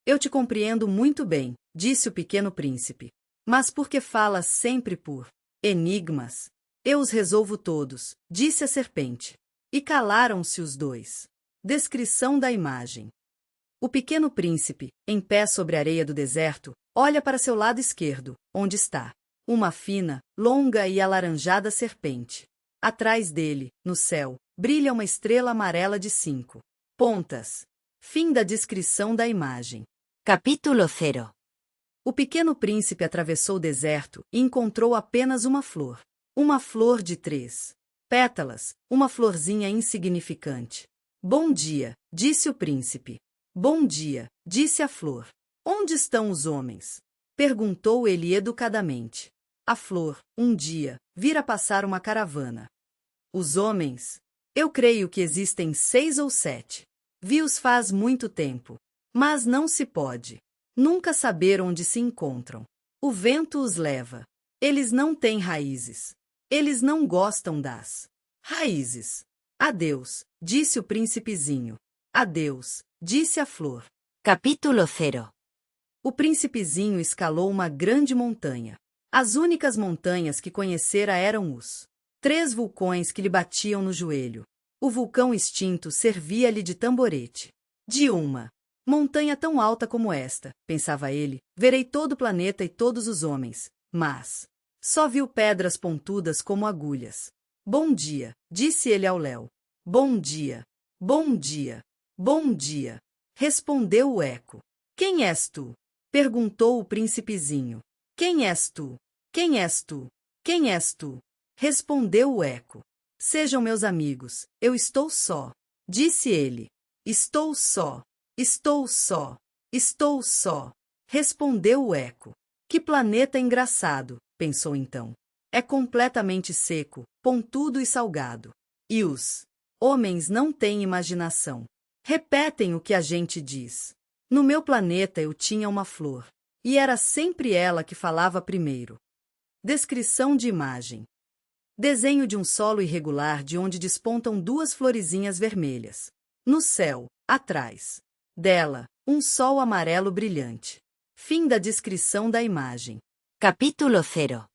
Eu te compreendo muito bem, disse o pequeno príncipe. Mas por que falas sempre por enigmas? Eu os resolvo todos, disse a serpente. E calaram-se os dois. Descrição da imagem. O pequeno príncipe, em pé sobre a areia do deserto, olha para seu lado esquerdo, onde está uma fina, longa e alaranjada serpente. Atrás dele, no céu, brilha uma estrela amarela de 5 pontas. Fim da descrição da imagem. Capítulo 0. O pequeno príncipe atravessou o deserto e encontrou apenas uma flor. Uma flor de 3 pétalas, uma florzinha insignificante. Bom dia, disse o príncipe. Bom dia, disse a flor. Onde estão os homens? Perguntou ele educadamente. A flor, um dia, vira passar uma caravana. Os homens? Eu creio que existem 6 ou 7. Vi-os faz muito tempo. Mas não se pode nunca saber onde se encontram. O vento os leva. Eles não têm raízes. Eles não gostam das raízes. Adeus, disse o príncipezinho. Adeus, disse a flor. Capítulo 0. O príncipezinho escalou uma grande montanha. As únicas montanhas que conhecera eram os 3 vulcões que lhe batiam no joelho. O vulcão extinto servia-lhe de tamborete. De uma montanha tão alta como esta, pensava ele, verei todo o planeta e todos os homens. Mas só viu pedras pontudas como agulhas. Bom dia, disse ele ao léu. Bom dia, bom dia, bom dia, respondeu o eco. Quem és tu? Perguntou o príncipezinho. Quem és tu? Quem és tu? Quem és tu? Respondeu o eco. Sejam meus amigos, eu estou só, disse ele. Estou só, estou só, estou só, respondeu o eco. Que planeta engraçado, pensou então. É completamente seco, pontudo e salgado. E os homens não têm imaginação. Repetem o que a gente diz. No meu planeta eu tinha uma flor. E era sempre ela que falava primeiro. Descrição de imagem. Desenho de um solo irregular de onde despontam 2 florezinhas vermelhas. No céu, atrás dela, um sol amarelo brilhante. Fim da descrição da imagem. Capítulo 0.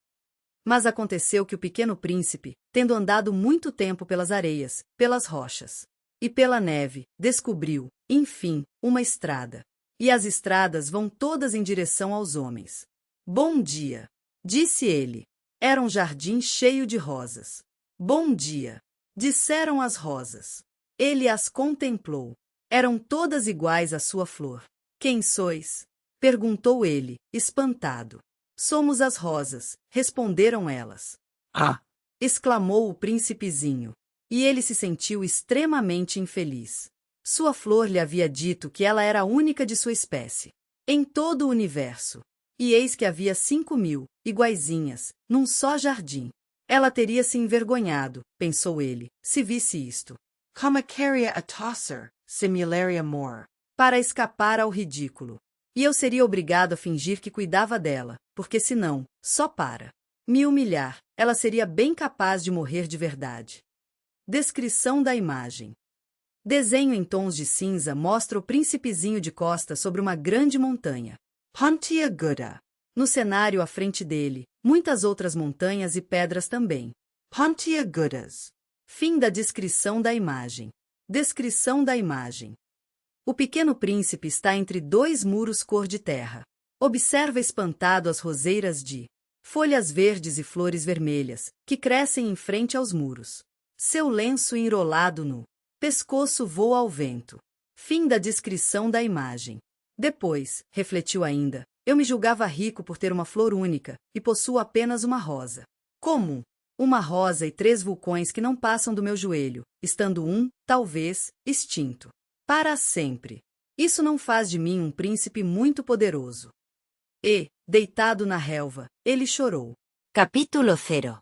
Mas aconteceu que o pequeno príncipe, tendo andado muito tempo pelas areias, pelas rochas e pela neve, descobriu, enfim, uma estrada. E as estradas vão todas em direção aos homens. Bom dia, disse ele. Era um jardim cheio de rosas. Bom dia, disseram as rosas. Ele as contemplou. Eram todas iguais à sua flor. Quem sois? Perguntou ele, espantado. Somos as rosas, responderam elas. Ah! Exclamou o príncipezinho. E ele se sentiu extremamente infeliz. Sua flor lhe havia dito que ela era a única de sua espécie em todo o universo. E eis que havia 5.000, iguaizinhas, num só jardim. Ela teria se envergonhado, pensou ele, se visse isto. Comacaria a tosser, simularia more. Para escapar ao ridículo. E eu seria obrigado a fingir que cuidava dela, porque senão, só para me humilhar, ela seria bem capaz de morrer de verdade. Descrição da imagem. Desenho em tons de cinza mostra o príncipezinho de costas sobre uma grande montanha. Pontiaguda. No cenário à frente dele, muitas outras montanhas e pedras também. Pontiagudas. Fim da descrição da imagem. Descrição da imagem. O pequeno príncipe está entre 2 muros cor de terra. Observa espantado as roseiras de folhas verdes e flores vermelhas, que crescem em frente aos muros. Seu lenço enrolado no pescoço voa ao vento. Fim da descrição da imagem. Depois, refletiu ainda, eu me julgava rico por ter uma flor única, e possuo apenas uma rosa comum. Uma rosa e 3 vulcões que não passam do meu joelho, estando um, talvez, extinto. Para sempre. Isso não faz de mim um príncipe muito poderoso. E, deitado na relva, ele chorou. Capítulo 0.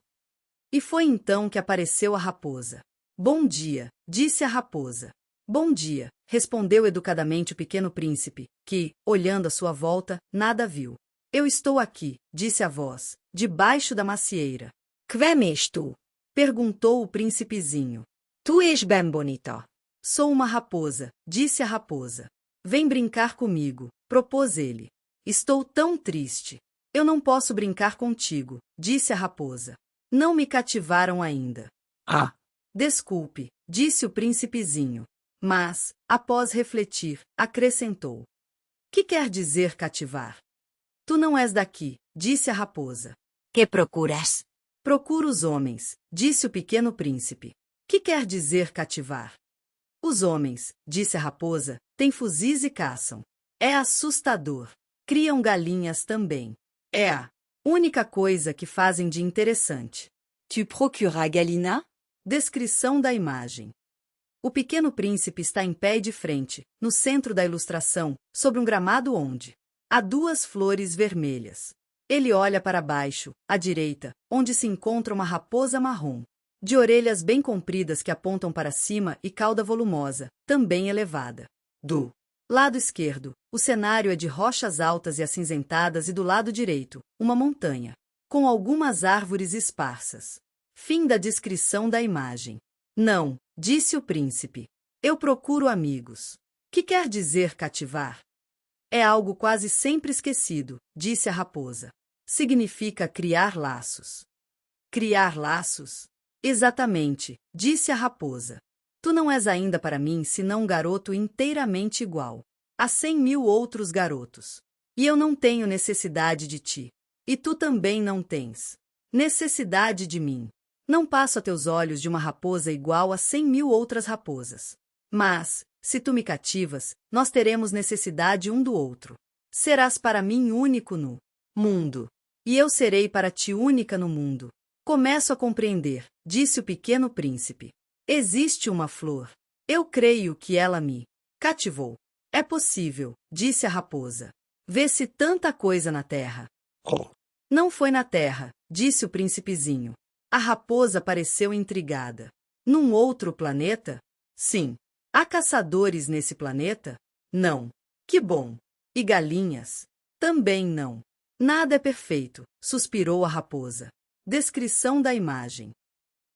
E foi então que apareceu a raposa. Bom dia, disse a raposa. Bom dia, respondeu educadamente o pequeno príncipe, que, olhando à sua volta, nada viu. Eu estou aqui, disse a voz, debaixo da macieira. Quem és tu? Perguntou o príncipezinho. Tu és bem bonito. Sou uma raposa, disse a raposa. Vem brincar comigo, propôs ele. Estou tão triste. Eu não posso brincar contigo, disse a raposa. Não me cativaram ainda. Ah, Desculpe, disse o príncipezinho. Mas, após refletir, acrescentou. Que quer dizer cativar? Tu não és daqui, disse a raposa. ¿Qué procuras? Procuro os homens, disse o pequeno príncipe. Que quer dizer cativar? Os homens, disse a raposa, têm fuzis e caçam. É assustador. Criam galinhas também. É a única coisa que fazem de interessante. Tu procuras Galina? Descrição da imagem. O pequeno príncipe está em pé e de frente, no centro da ilustração, sobre um gramado onde há 2 flores vermelhas. Ele olha para baixo, à direita, onde se encontra uma raposa marrom, de orelhas bem compridas que apontam para cima e cauda volumosa, também elevada. Do lado esquerdo, o cenário é de rochas altas e acinzentadas e do lado direito, uma montanha, com algumas árvores esparsas. Fim da descrição da imagem. Não, disse o príncipe. Eu procuro amigos. Que quer dizer cativar? É algo quase sempre esquecido, disse a raposa. Significa criar laços. Criar laços? Exatamente, disse a raposa. Tu não és ainda para mim senão um garoto inteiramente igual a 100.000 outros garotos. E eu não tenho necessidade de ti. E tu também não tens necessidade de mim. Não passo a teus olhos de uma raposa igual a 100.000 outras raposas. Mas, se tu me cativas, nós teremos necessidade um do outro. Serás para mim único no mundo. E eu serei para ti única no mundo. Começo a compreender, disse o pequeno príncipe. Existe uma flor. Eu creio que ela me cativou. É possível, disse a raposa. Vê-se tanta coisa na terra. oh, Não foi na terra, disse o príncipezinho. A raposa pareceu intrigada. Num outro planeta? Sim. Há caçadores nesse planeta? Não. Que bom. E galinhas? Também não. Nada é perfeito, suspirou a raposa. Descrição da imagem.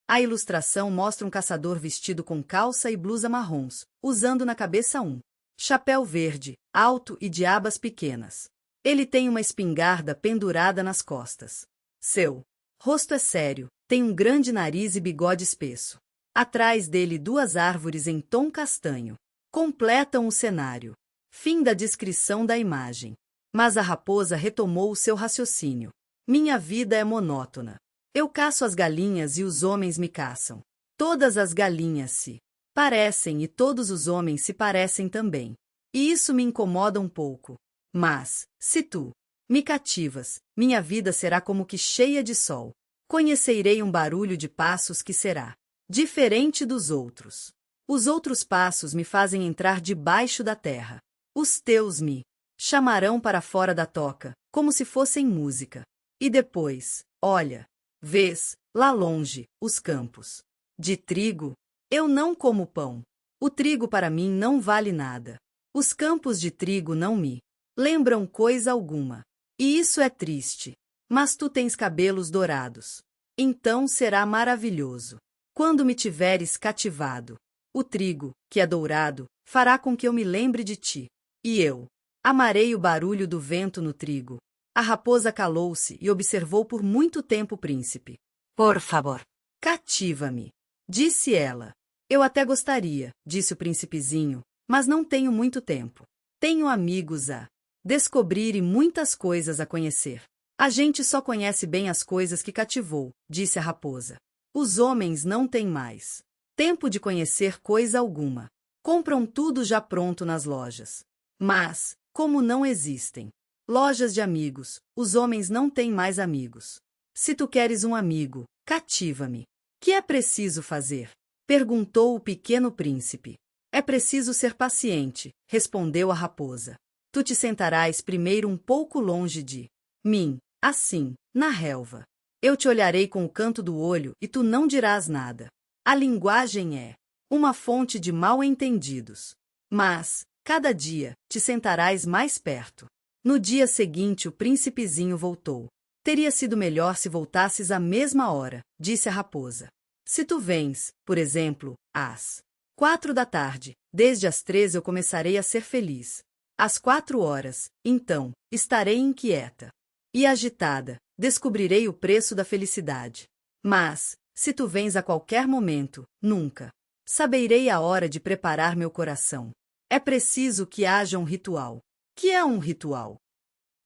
A ilustração mostra um caçador vestido com calça e blusa marrons, usando na cabeça um chapéu verde, alto e de abas pequenas. Ele tem uma espingarda pendurada nas costas. Seu rosto é sério, tem um grande nariz e bigode espesso. Atrás dele 2 árvores em tom castanho completam o cenário. Fim da descrição da imagem. Mas a raposa retomou o seu raciocínio. Minha vida é monótona. Eu caço as galinhas e os homens me caçam. Todas as galinhas se parecem e todos os homens se parecem também. E isso me incomoda um pouco. Mas, se tu me cativas, minha vida será como que cheia de sol. Conhecerei um barulho de passos que será diferente dos outros. Os outros passos me fazem entrar debaixo da terra. Os teus me chamarão para fora da toca, como se fossem música. E depois, olha, vês, lá longe, os campos de trigo? Eu não como pão. O trigo para mim não vale nada. Os campos de trigo não me lembram coisa alguma. E isso é triste. Mas tu tens cabelos dourados. Então será maravilhoso. Quando me tiveres cativado, o trigo, que é dourado, fará com que eu me lembre de ti. E eu amarei o barulho do vento no trigo. A raposa calou-se e observou por muito tempo o príncipe. Por favor. Cativa-me, disse ela. Eu até gostaria, disse o príncipezinho, mas não tenho muito tempo. Tenho amigos a descobrir e muitas coisas a conhecer. A gente só conhece bem as coisas que cativou, disse a raposa. Os homens não têm mais tempo de conhecer coisa alguma. Compram tudo já pronto nas lojas. Mas, como não existem lojas de amigos, os homens não têm mais amigos. Se tu queres um amigo, cativa-me. Que é preciso fazer? Perguntou o pequeno príncipe. É preciso ser paciente, respondeu a raposa. Tu te sentarás primeiro um pouco longe de mim, assim, na relva. Eu te olharei com o canto do olho e tu não dirás nada. A linguagem é uma fonte de mal-entendidos. Mas, cada dia, te sentarás mais perto. No dia seguinte o príncipezinho voltou. Teria sido melhor se voltasses à mesma hora, disse a raposa. Se tu vens, por exemplo, às 4 da tarde, desde as 3 eu começarei a ser feliz. Às 4 horas, então, estarei inquieta e agitada, descobrirei o preço da felicidade. Mas, se tu vens a qualquer momento, nunca saberei a hora de preparar meu coração. É preciso que haja um ritual. Que é um ritual?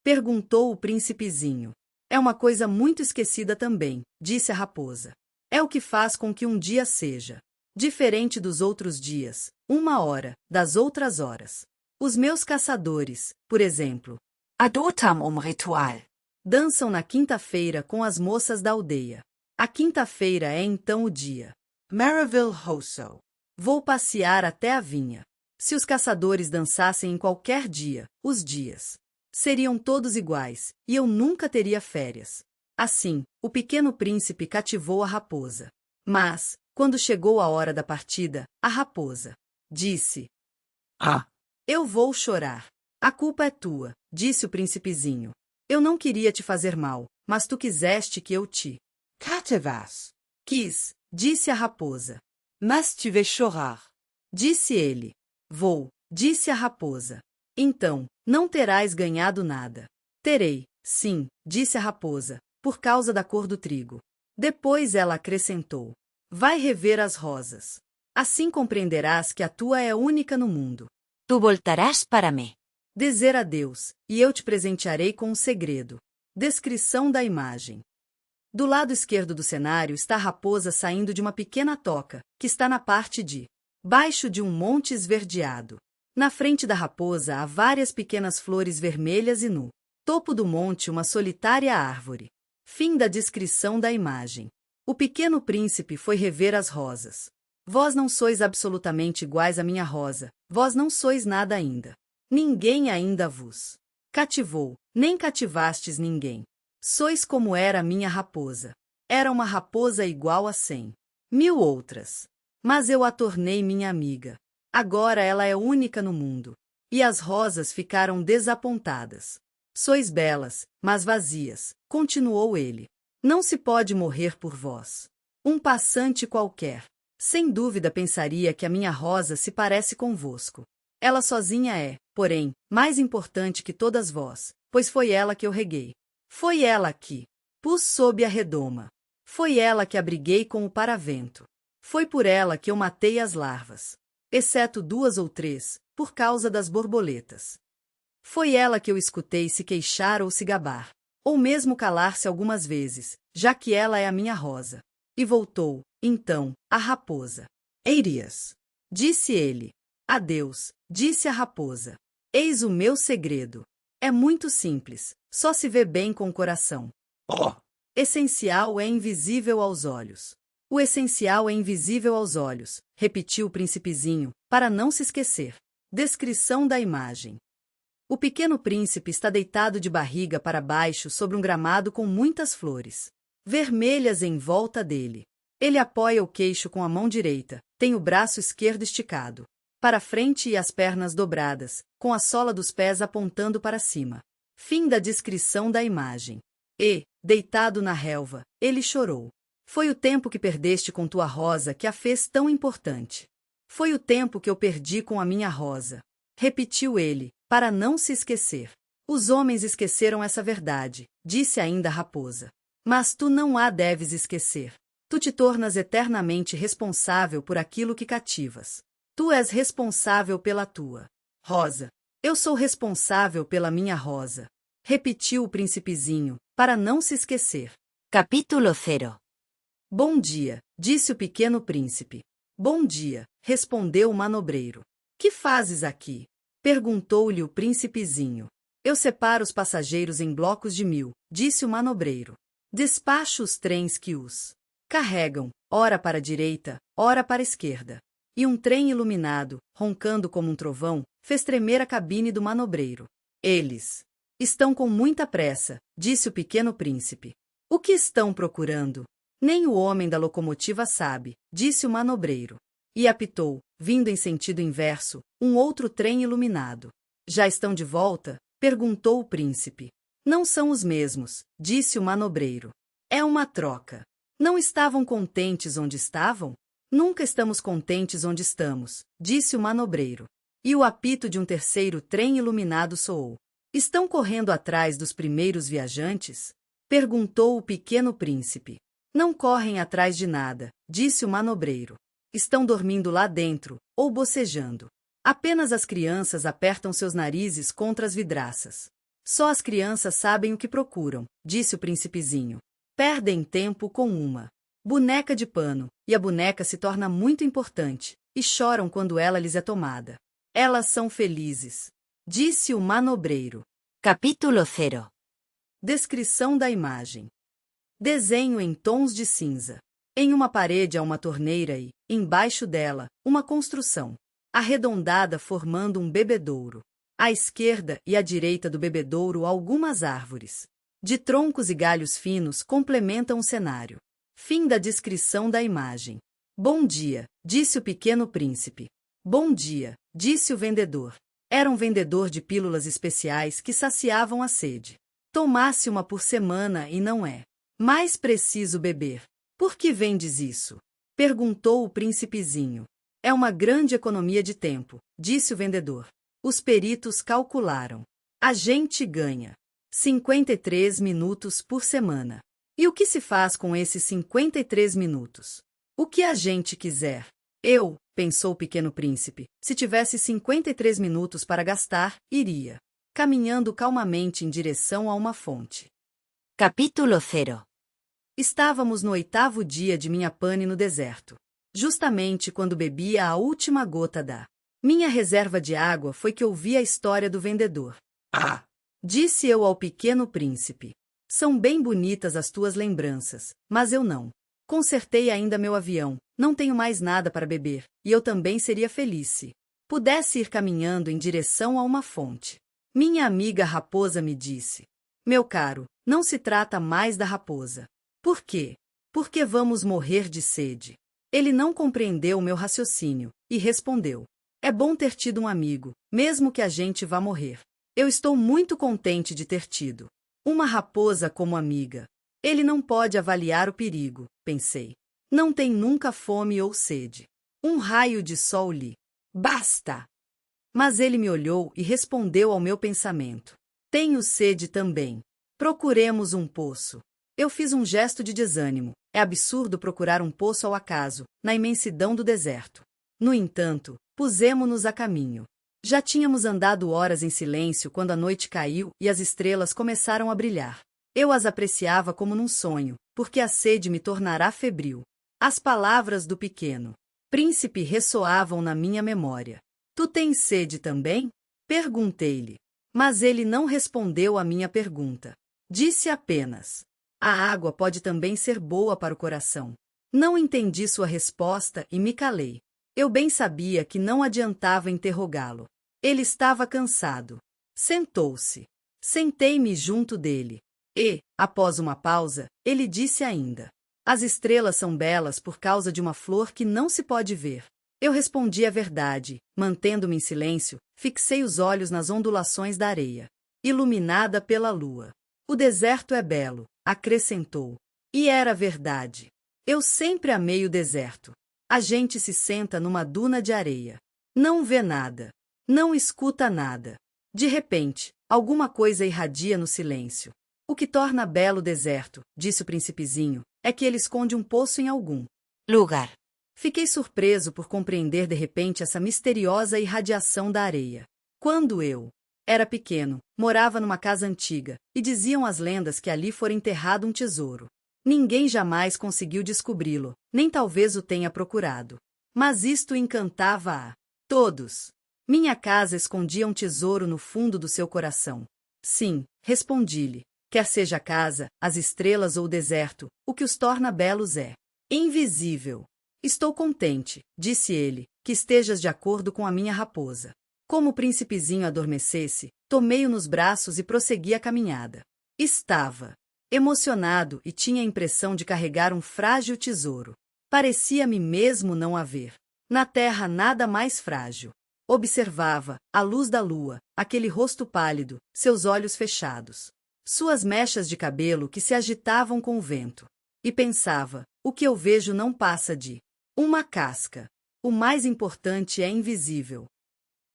Perguntou o príncipezinho. É uma coisa muito esquecida também, disse a raposa. É o que faz com que um dia seja diferente dos outros dias, uma hora das outras horas. Os meus caçadores, por exemplo, adotam ritual. Dançam na quinta-feira com as moças da aldeia. A quinta-feira é então o dia maravilhoso. Vou passear até a vinha. Se os caçadores dançassem em qualquer dia, os dias seriam todos iguais, e eu nunca teria férias. Assim, o pequeno príncipe cativou a raposa. Mas, quando chegou a hora da partida, a raposa disse: Eu vou chorar. A culpa é tua, disse o príncipezinho. Eu não queria te fazer mal, mas tu quiseste que eu te cativasse. Quis, disse a raposa. Mas tu vais chorar. Disse ele. Vou, disse a raposa. Então, não terás ganhado nada. Terei, sim, disse a raposa, por causa da cor do trigo. Depois ela acrescentou: Vai rever as rosas. Assim compreenderás que a tua é única no mundo. Tu voltarás para mim. Dizer adeus, e eu te presentearei com um segredo. Descrição da imagem. Do lado esquerdo do cenário está a raposa saindo de uma pequena toca, que está na parte de baixo de um monte esverdeado. Na frente da raposa há várias pequenas flores vermelhas e no topo do monte uma solitária árvore. Fim da descrição da imagem. O pequeno príncipe foi rever as rosas. Vós não sois absolutamente iguais à minha rosa, vós não sois nada ainda. Ninguém ainda vos cativou, nem cativastes ninguém. Sois como era a minha raposa. Era uma raposa igual a 100.000 outras. Mas eu a tornei minha amiga. Agora ela é única no mundo. E as rosas ficaram desapontadas. Sois belas, mas vazias, continuou ele. Não se pode morrer por vós. Um passante qualquer, sem dúvida pensaria que a minha rosa se parece convosco. Ela sozinha é, porém, mais importante que todas vós, pois foi ela que eu reguei. Foi ela que pus sob a redoma. Foi ela que abriguei com o paravento. Foi por ela que eu matei as larvas, exceto 2 ou 3, por causa das borboletas. Foi ela que eu escutei se queixar ou se gabar, ou mesmo calar-se algumas vezes, já que ela é a minha rosa. E voltou, então, a raposa. Eirias, disse ele. Adeus, disse a raposa. Eis o meu segredo. É muito simples, só se vê bem com o coração. Essencial é invisível aos olhos. O essencial é invisível aos olhos, repetiu o príncipezinho, para não se esquecer. Descrição da imagem. O pequeno príncipe está deitado de barriga para baixo sobre um gramado com muitas flores vermelhas em volta dele. Ele apoia o queixo com a mão direita, tem o braço esquerdo esticado para frente e as pernas dobradas, com a sola dos pés apontando para cima. Fim da descrição da imagem. E, deitado na relva, ele chorou. Foi o tempo que perdeste com tua rosa que a fez tão importante. Foi o tempo que eu perdi com a minha rosa. Repetiu ele, para não se esquecer. Os homens esqueceram essa verdade, disse ainda a raposa. Mas tu não a deves esquecer. Tu te tornas eternamente responsável por aquilo que cativas. Tu és responsável pela tua rosa. Eu sou responsável pela minha rosa. Repetiu o príncipezinho, para não se esquecer. Capítulo 0. Bom dia, disse o pequeno príncipe. Bom dia, respondeu o manobreiro. Que fazes aqui? Perguntou-lhe o príncipezinho. Eu separo os passageiros em blocos de 1000, disse o manobreiro. Despacho os trens que os carregam, ora para a direita, ora para a esquerda. E um trem iluminado, roncando como um trovão, fez tremer a cabine do manobreiro. Eles estão com muita pressa, disse o pequeno príncipe. O que estão procurando? Nem o homem da locomotiva sabe, disse o manobreiro. E apitou, vindo em sentido inverso, um outro trem iluminado. Já estão de volta? Perguntou o príncipe. Não são os mesmos, disse o manobreiro. É uma troca. Não estavam contentes onde estavam? Nunca estamos contentes onde estamos, disse o manobreiro. E o apito de um terceiro trem iluminado soou. Estão correndo atrás dos primeiros viajantes? Perguntou o pequeno príncipe. Não correm atrás de nada, disse o manobreiro. Estão dormindo lá dentro, ou bocejando. Apenas as crianças apertam seus narizes contra as vidraças. Só as crianças sabem o que procuram, disse o príncipezinho. Perdem tempo com uma boneca de pano, e a boneca se torna muito importante, e choram quando ela lhes é tomada. Elas são felizes, disse o manobreiro. Capítulo 0. Descrição da imagem. Desenho em tons de cinza. Em uma parede há uma torneira e, embaixo dela, uma construção arredondada formando um bebedouro. À esquerda e à direita do bebedouro algumas árvores de troncos e galhos finos complementam o cenário. Fim da descrição da imagem. Bom dia, disse o pequeno príncipe. Bom dia, disse o vendedor. Era um vendedor de pílulas especiais que saciavam a sede. Tomasse uma por semana e não é mais preciso beber. Por que vendes isso? Perguntou o príncipezinho. É uma grande economia de tempo, disse o vendedor. Os peritos calcularam. A gente ganha 53 minutos por semana. E o que se faz com esses 53 minutos? O que a gente quiser. Pensou o pequeno príncipe, se tivesse 53 minutos para gastar, iria. Caminhando calmamente em direção a uma fonte. Capítulo 0. Estávamos no 8º dia de minha pane no deserto. Justamente quando bebia a última gota da minha reserva de água foi que ouvi a história do vendedor. Ah! Disse eu ao pequeno príncipe. São bem bonitas as tuas lembranças, mas eu não. Consertei ainda meu avião, não tenho mais nada para beber, e eu também seria feliz se pudesse ir caminhando em direção a uma fonte. Minha amiga raposa me disse. Meu caro, não se trata mais da raposa. Por quê? Porque vamos morrer de sede. Ele não compreendeu o meu raciocínio, e respondeu. É bom ter tido um amigo, mesmo que a gente vá morrer. Eu estou muito contente de ter tido uma raposa como amiga. Ele não pode avaliar o perigo, pensei. Não tem nunca fome ou sede. Um raio de sol lhe basta. Mas ele me olhou e respondeu ao meu pensamento. Tenho sede também. Procuremos um poço. Eu fiz um gesto de desânimo. É absurdo procurar um poço ao acaso, na imensidão do deserto. No entanto, pusemo-nos a caminho. Já tínhamos andado horas em silêncio quando a noite caiu e as estrelas começaram a brilhar. Eu as apreciava como num sonho, porque a sede me tornará febril. As palavras do pequeno príncipe ressoavam na minha memória. Tu tens sede também? Perguntei-lhe. Mas ele não respondeu à minha pergunta. Disse apenas. A água pode também ser boa para o coração. Não entendi sua resposta e me calei. Eu bem sabia que não adiantava interrogá-lo. Ele estava cansado. Sentou-se. Sentei-me junto dele. E, após uma pausa, ele disse ainda. As estrelas são belas por causa de uma flor que não se pode ver. Eu respondi a verdade, mantendo-me em silêncio, fixei os olhos nas ondulações da areia, iluminada pela lua. O deserto é belo, acrescentou. E era verdade. Eu sempre amei o deserto. A gente se senta numa duna de areia. Não vê nada. Não escuta nada. De repente, alguma coisa irradia no silêncio. O que torna belo o deserto, disse o príncipezinho, é que ele esconde um poço em algum lugar. Fiquei surpreso por compreender de repente essa misteriosa irradiação da areia. Quando eu era pequeno, morava numa casa antiga, e diziam as lendas que ali fora enterrado um tesouro. Ninguém jamais conseguiu descobri-lo, nem talvez o tenha procurado. Mas isto encantava a todos. Minha casa escondia um tesouro no fundo do seu coração. Sim, respondi-lhe. Quer seja a casa, as estrelas ou o deserto, o que os torna belos é invisível. Estou contente, disse ele, que estejas de acordo com a minha raposa. Como o príncipezinho adormecesse, tomei-o nos braços e prossegui a caminhada. Estava emocionado e tinha a impressão de carregar um frágil tesouro. Parecia-me mesmo não haver na terra nada mais frágil. Observava, à luz da lua, aquele rosto pálido, seus olhos fechados, suas mechas de cabelo que se agitavam com o vento. E pensava, o que eu vejo não passa de uma casca. O mais importante é invisível.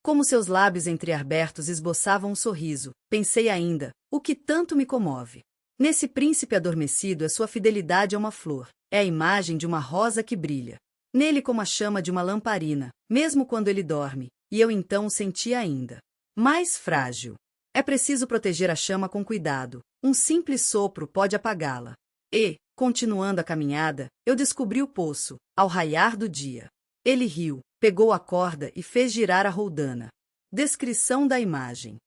Como seus lábios entreabertos esboçavam um sorriso, pensei ainda, o que tanto me comove. Nesse príncipe adormecido é sua fidelidade a uma flor, é a imagem de uma rosa que brilha. Nele como a chama de uma lamparina, mesmo quando ele dorme, e eu então o senti ainda mais frágil. É preciso proteger a chama com cuidado, um simples sopro pode apagá-la. E, continuando a caminhada, eu descobri o poço, ao raiar do dia. Ele riu, pegou a corda e fez girar a roldana. Descrição da imagem.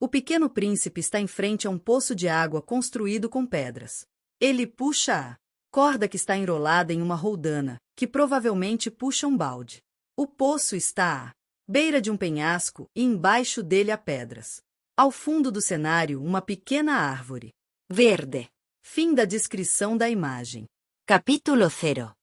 O pequeno príncipe está em frente a um poço de água construído com pedras. Ele puxa a corda que está enrolada em uma roldana, que provavelmente puxa um balde. O poço está à beira de um penhasco e embaixo dele há pedras. Ao fundo do cenário, uma pequena árvore Verde. Fim da descrição da imagem. Capítulo 0.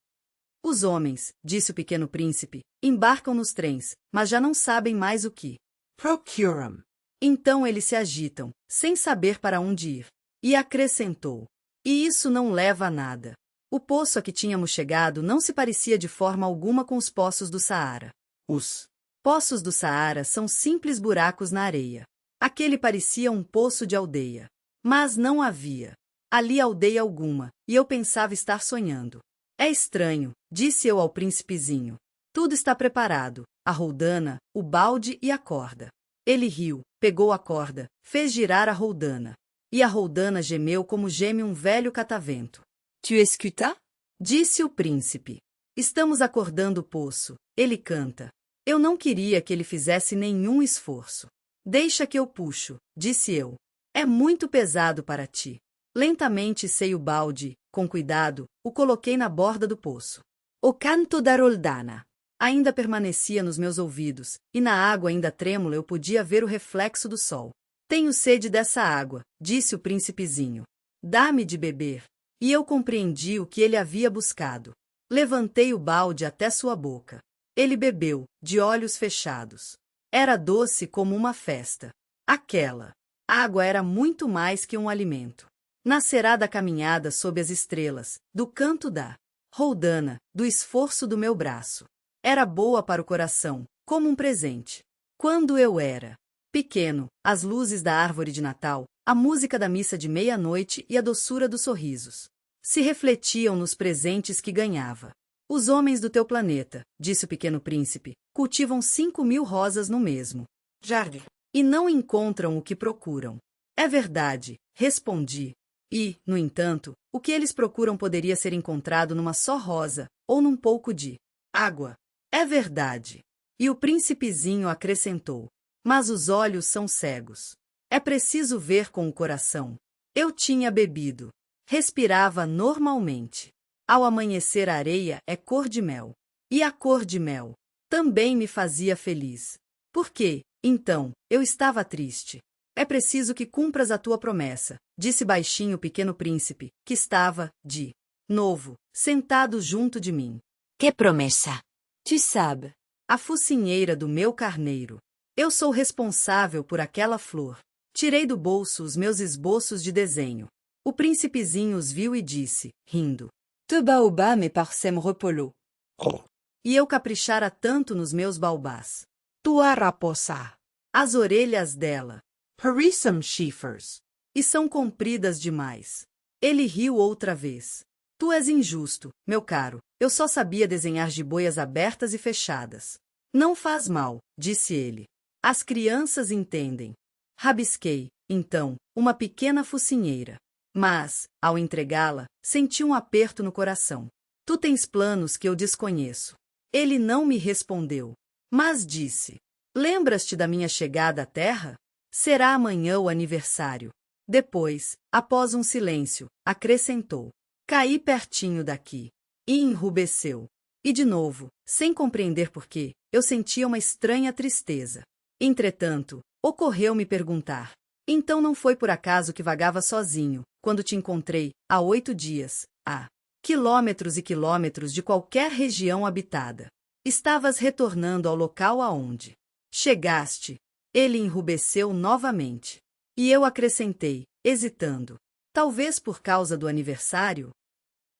Os homens, disse o pequeno príncipe, embarcam nos trens, mas já não sabem mais o que Procurum. Então eles se agitam, sem saber para onde ir. E acrescentou: e isso não leva a nada. O poço a que tínhamos chegado não se parecia de forma alguma com os poços do Saara. Os poços do Saara são simples buracos na areia. Aquele parecia um poço de aldeia. Mas não havia ali aldeia alguma, e eu pensava estar sonhando. É estranho, disse eu ao príncipezinho. Tudo está preparado, a roldana, o balde e a corda. Ele riu, pegou a corda, fez girar a roldana. E a roldana gemeu como geme um velho catavento. Tu escutas? Disse o príncipe. Estamos acordando o poço, ele canta. Eu não queria que ele fizesse nenhum esforço. Deixa que eu puxo, disse eu. É muito pesado para ti. Lentamente sei o balde, com cuidado, o coloquei na borda do poço. O canto da roldana ainda permanecia nos meus ouvidos, e na água ainda trêmula eu podia ver o reflexo do sol. Tenho sede dessa água, disse o príncipezinho. Dá-me de beber. E eu compreendi o que ele havia buscado. Levantei o balde até sua boca. Ele bebeu, de olhos fechados. Era doce como uma festa. Aquela água era muito mais que um alimento. Nascerá da caminhada sob as estrelas, do canto da roldana, do esforço do meu braço. Era boa para o coração, como um presente. Quando eu era pequeno, as luzes da árvore de Natal, a música da missa de meia-noite e a doçura dos sorrisos se refletiam nos presentes que ganhava. Os homens do teu planeta, disse o pequeno príncipe, cultivam 5.000 rosas no mesmo Jardim. e não encontram o que procuram. É verdade, respondi. E, no entanto, o que eles procuram poderia ser encontrado numa só rosa, ou num pouco de água. É verdade. E o príncipezinho acrescentou: mas os olhos são cegos. É preciso ver com o coração. Eu tinha bebido. Respirava normalmente. Ao amanhecer a areia é cor de mel. E a cor de mel também me fazia feliz. Por quê, então, eu estava triste? É preciso que cumpras a tua promessa, disse baixinho o pequeno príncipe, que estava, de novo, sentado junto de mim. Que promessa? Tu sabes. A focinheira do meu carneiro. Eu sou responsável por aquela flor. Tirei do bolso os meus esboços de desenho. O príncipezinho os viu e disse, rindo. Te baobab me parsem repolo. E eu caprichara tanto nos meus baobás. Tua raposa. As orelhas dela. Parissem chifres. E são compridas demais. Ele riu outra vez. Tu és injusto, meu caro. Eu só sabia desenhar jiboias abertas e fechadas. Não faz mal, disse ele. As crianças entendem. Rabisquei, então, uma pequena focinheira. Mas, ao entregá-la, senti um aperto no coração. Tu tens planos que eu desconheço. Ele não me respondeu, mas disse: lembras-te da minha chegada à Terra? Será amanhã o aniversário Depois, após um silêncio, acrescentou: caí pertinho daqui. E enrubesceu. E de novo, sem compreender por quê, eu sentia uma estranha tristeza. Entretanto, ocorreu-me perguntar: então não foi por acaso que vagava sozinho, quando te encontrei, há 8 dias, a quilômetros e quilômetros de qualquer região habitada? Estavas retornando ao local aonde chegaste. Ele enrubesceu novamente. E eu acrescentei, hesitando: talvez por causa do aniversário?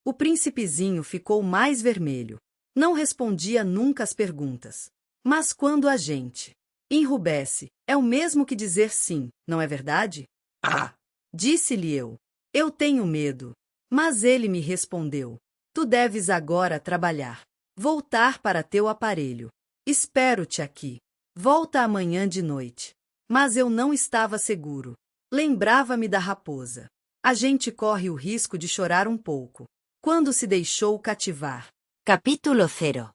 O príncipezinho ficou mais vermelho. Não respondia nunca às perguntas. Mas quando a gente enrubesce, é o mesmo que dizer sim, não é verdade? Ah! Disse-lhe eu. Eu tenho medo. Mas ele me respondeu: tu deves agora trabalhar. Voltar para teu aparelho. Espero-te aqui. Volta amanhã de noite. Mas eu não estava seguro. Lembrava-me da raposa. A gente corre o risco de chorar um pouco. Quando se deixou cativar. Capítulo 0.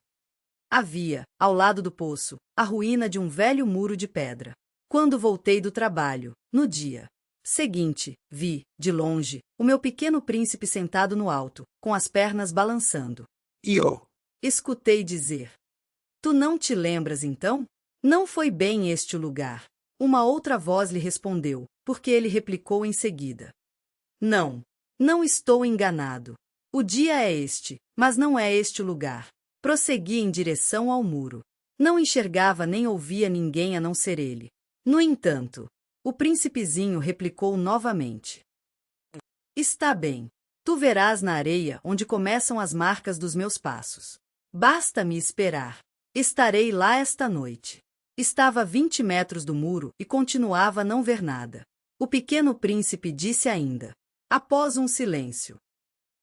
Havia, ao lado do poço, a ruína de um velho muro de pedra. Quando voltei do trabalho, no dia seguinte, vi, de longe, o meu pequeno príncipe sentado no alto, com as pernas balançando. Eu. Escutei dizer: tu não te lembras então? Não foi bem este o lugar. Uma outra voz lhe respondeu, porque ele replicou em seguida: não, não estou enganado. O dia é este, mas não é este o lugar. Prossegui em direção ao muro. Não enxergava nem ouvia ninguém a não ser ele. No entanto, o príncipezinho replicou novamente: está bem. Tu verás na areia onde começam as marcas dos meus passos. Basta-me esperar. Estarei lá esta noite. Estava a 20 metros do muro e continuava a não ver nada. O pequeno príncipe disse ainda, após um silêncio: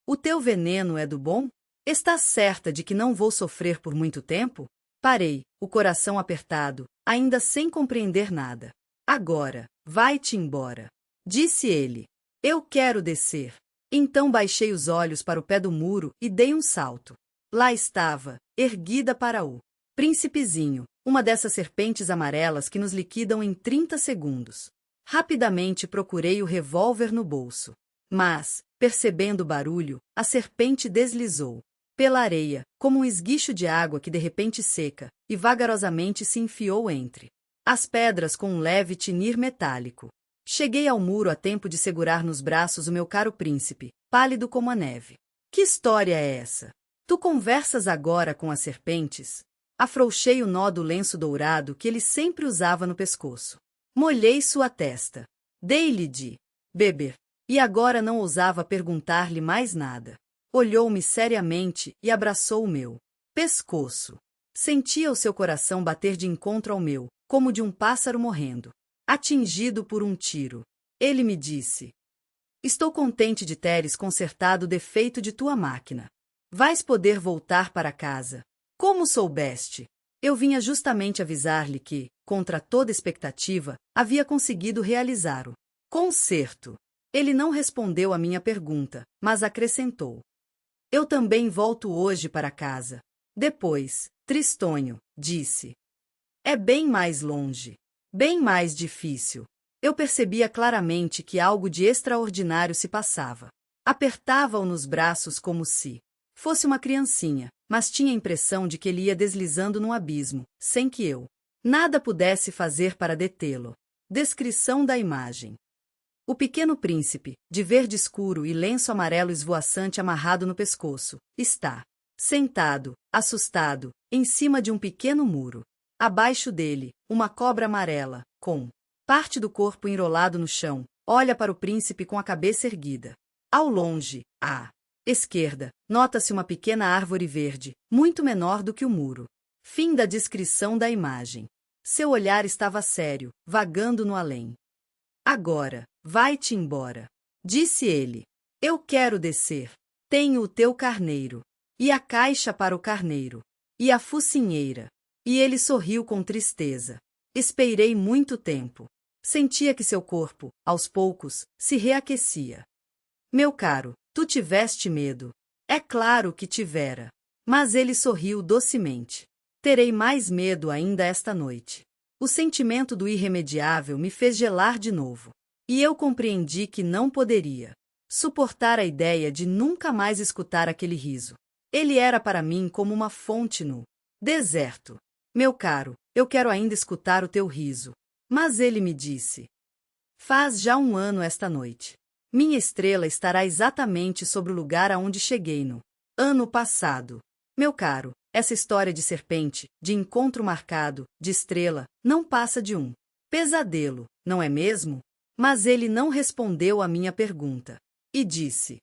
o teu veneno é do bom? Estás certa de que não vou sofrer por muito tempo? Parei, o coração apertado, ainda sem compreender nada. Agora, vai-te embora. Disse ele. Eu quero descer. Então baixei os olhos para o pé do muro e dei um salto. Lá estava, erguida para o príncipezinho, uma dessas serpentes amarelas que nos liquidam em 30 segundos. Rapidamente procurei o revólver no bolso. Mas, percebendo o barulho, a serpente deslizou pela areia, como um esguicho de água que de repente seca, e vagarosamente se enfiou entre as pedras com um leve tinir metálico. Cheguei ao muro a tempo de segurar nos braços o meu caro príncipe, pálido como a neve. Que história é essa? Tu conversas agora com as serpentes? Afrouxei o nó do lenço dourado que ele sempre usava no pescoço. Molhei sua testa. Dei-lhe de beber. E agora não ousava perguntar-lhe mais nada. Olhou-me seriamente e abraçou o meu pescoço. Sentia o seu coração bater de encontro ao meu, como de um pássaro morrendo, atingido por um tiro. Ele me disse: estou contente de teres consertado o defeito de tua máquina. Vais poder voltar para casa. Como soubeste? Eu vinha justamente avisar-lhe que, contra toda expectativa, havia conseguido realizar o conserto. Ele não respondeu à minha pergunta, mas acrescentou: eu também volto hoje para casa. Depois, tristonho, disse: é bem mais longe, bem mais difícil. Eu percebia claramente que algo de extraordinário se passava. Apertava-o nos braços como se fosse uma criancinha, mas tinha a impressão de que ele ia deslizando num abismo, sem que eu nada pudesse fazer para detê-lo. Descrição da imagem. O pequeno príncipe, de verde escuro e lenço amarelo esvoaçante amarrado no pescoço, está sentado, assustado, em cima de um pequeno muro. Abaixo dele, uma cobra amarela, com parte do corpo enrolado no chão, olha para o príncipe com a cabeça erguida. Ao longe, à esquerda, nota-se uma pequena árvore verde, muito menor do que o muro. Fim da descrição da imagem. Seu olhar estava sério, vagando no além. Agora, vai-te embora, disse ele. Eu quero descer. Tenho o teu carneiro, e a caixa para o carneiro, e a focinheira. E ele sorriu com tristeza. Esperei muito tempo. Sentia que seu corpo, aos poucos, se reaquecia. Meu caro, tu tiveste medo. É claro que tivera. Mas ele sorriu docemente. Terei mais medo ainda esta noite. O sentimento do irremediável me fez gelar de novo. E eu compreendi que não poderia suportar a ideia de nunca mais escutar aquele riso. Ele era para mim como uma fonte no deserto. Meu caro, eu quero ainda escutar o teu riso. Mas ele me disse: faz já 1 ano esta noite. Minha estrela estará exatamente sobre o lugar aonde cheguei no ano passado. Meu caro, essa história de serpente, de encontro marcado, de estrela, não passa de um pesadelo, não é mesmo? Mas ele não respondeu à minha pergunta. E disse: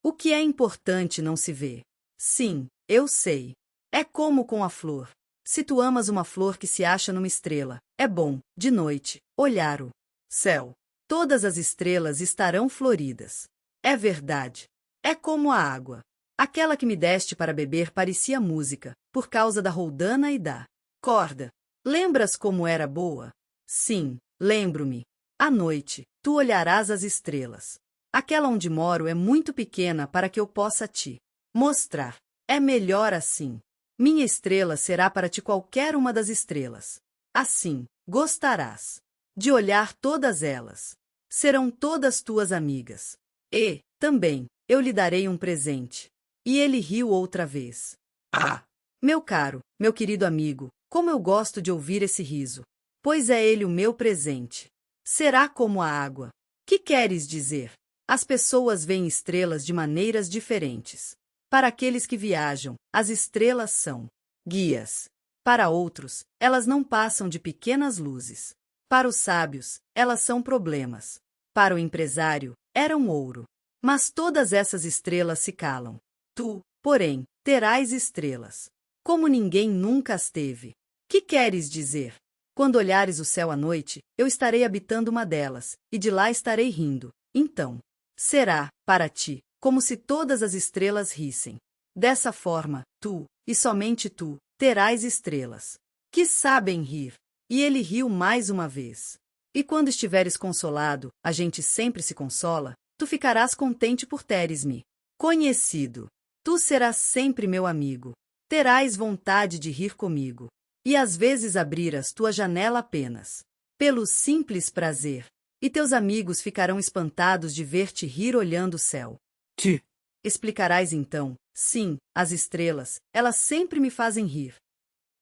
o que é importante não se vê. Sim, eu sei. É como com a flor. Se tu amas uma flor que se acha numa estrela, é bom, de noite, olhar o céu. Todas as estrelas estarão floridas. É verdade. É como a água. Aquela que me deste para beber parecia música, por causa da roldana e da corda. Lembras como era boa? Sim, lembro-me. À noite, tu olharás as estrelas. Aquela onde moro é muito pequena para que eu possa te mostrar. É melhor assim. Minha estrela será para ti qualquer uma das estrelas. Assim, gostarás de olhar todas elas. Serão todas tuas amigas. E, também, eu lhe darei um presente. E ele riu outra vez. Ah! Meu caro, meu querido amigo, como eu gosto de ouvir esse riso. Pois é ele o meu presente. Será como a água. Que queres dizer? As pessoas veem estrelas de maneiras diferentes. Para aqueles que viajam, as estrelas são guias. Para outros, elas não passam de pequenas luzes. Para os sábios, elas são problemas. Para o empresário, eram ouro. Mas todas essas estrelas se calam. Tu, porém, terás estrelas. Como ninguém nunca as teve. Que queres dizer? Quando olhares o céu à noite, eu estarei habitando uma delas, e de lá estarei rindo. Então, será, para ti, como se todas as estrelas rissem. Dessa forma, tu, e somente tu, terás estrelas que sabem rir. E ele riu mais uma vez. E quando estiveres consolado, a gente sempre se consola, tu ficarás contente por teres-me conhecido. Tu serás sempre meu amigo. Terás vontade de rir comigo. E às vezes abrirás tua janela apenas pelo simples prazer. E teus amigos ficarão espantados de ver-te rir olhando o céu. Tu Explicarás então: sim, as estrelas, elas sempre me fazem rir.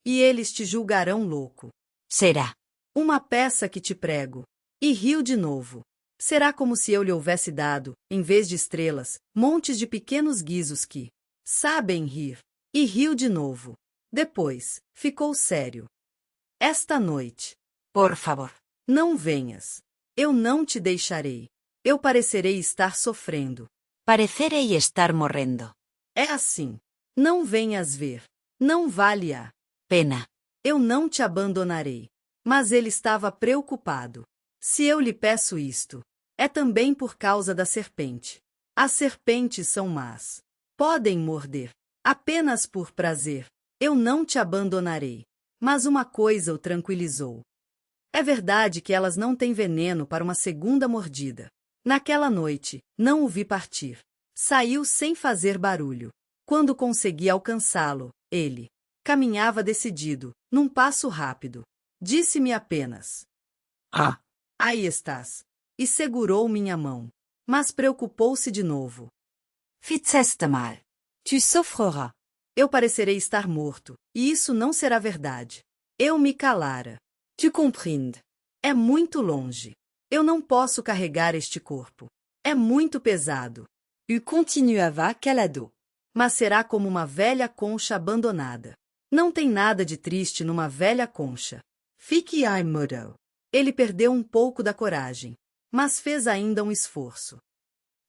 E eles te julgarão louco. Será. Uma peça que te prego. E riu de novo. Será como se eu lhe houvesse dado, em vez de estrelas, montes de pequenos guizos que sabem rir. E riu de novo. Depois, ficou sério. Esta noite, Por favor. não venhas. Eu não te deixarei. Eu parecerei estar sofrendo. Parecerei estar morrendo. É assim. Não venhas ver. Não vale a Pena. Eu não te abandonarei. Mas ele estava preocupado. Se eu lhe peço isto, é também por causa da serpente. As serpentes são más. Podem morder. Apenas por prazer. Eu não te abandonarei. Mas uma coisa o tranquilizou. É verdade que elas não têm veneno para uma segunda mordida. Naquela noite, não o vi partir. Saiu sem fazer barulho. Quando consegui alcançá-lo, ele caminhava decidido, num passo rápido. Disse-me apenas: Ah! aí estás. E segurou minha mão. Mas preocupou-se de novo. Fizeste mal. Tu souffreras. Eu parecerei estar morto, e isso não será verdade. Eu me calara. Tu compreendes. É muito longe. Eu não posso carregar este corpo. É muito pesado. Tu continuavas calado. Mas será como uma velha concha abandonada. Não tem nada de triste numa velha concha. Fique ai mudou. Ele perdeu um pouco da coragem, mas fez ainda um esforço.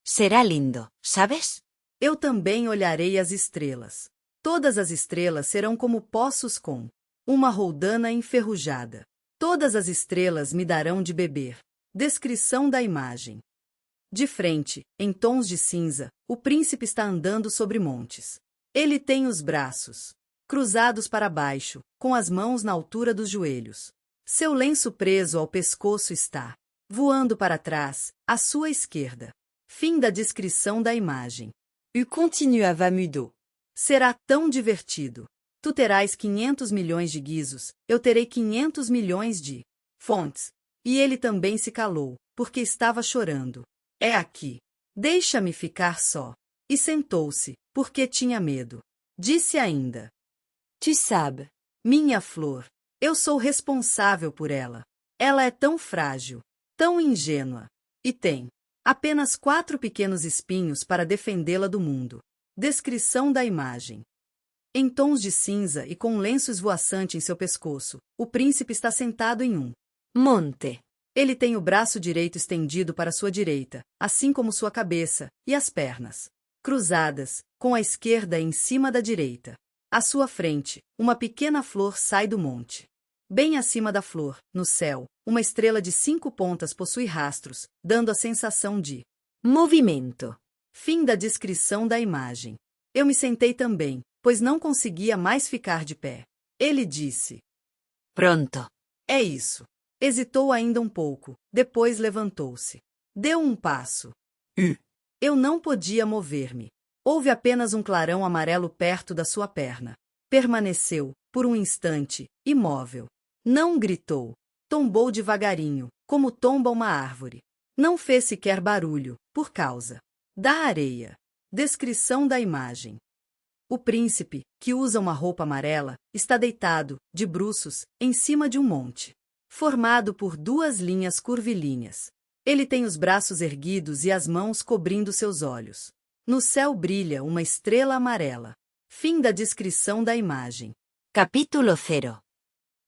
Será lindo, sabes? Eu também olharei as estrelas. Todas as estrelas serão como poços com uma roldana enferrujada. Todas as estrelas me darão de beber. Descrição da imagem. De frente, em tons de cinza, o príncipe está andando sobre montes. Ele tem os braços cruzados para baixo, com as mãos na altura dos joelhos. Seu lenço preso ao pescoço está voando para trás, à sua esquerda. Fim da descrição da imagem. Tu continuavas mudo. Será tão divertido. Tu terás 500 milhões de guizos, eu terei 500 milhões de fontes. E ele também se calou, porque estava chorando. É aqui. Deixa-me ficar só. E sentou-se, porque tinha medo. Disse ainda: Tu sabes. Minha flor. Eu sou responsável por ela. Ela é tão frágil, tão ingênua. E tem apenas 4 pequenos espinhos para defendê-la do mundo. Descrição da imagem. Em tons de cinza e com um lenço esvoaçante em seu pescoço, o príncipe está sentado em um Monte. Ele tem o braço direito estendido para sua direita, assim como sua cabeça, e as pernas cruzadas, com a esquerda em cima da direita. À sua frente, uma pequena flor sai do monte. Bem acima da flor, no céu, uma estrela de 5 pontas possui rastros, dando a sensação de Movimento. fim da descrição da imagem. Eu me sentei também, pois não conseguia mais ficar de pé. Ele disse: Pronto. É isso. Hesitou ainda um pouco, depois levantou-se. Deu um passo. Eu não podia mover-me. Houve apenas um clarão amarelo perto da sua perna. Permaneceu, por um instante, imóvel. Não gritou. Tombou devagarinho, como tomba uma árvore. Não fez sequer barulho, por causa da areia. Descrição da imagem. O príncipe, que usa uma roupa amarela, está deitado, de bruços, em cima de um monte, formado por 2 linhas curvilíneas. Ele tem os braços erguidos e as mãos cobrindo seus olhos. No céu brilha uma estrela amarela. Fim da descrição da imagem. Capítulo 0.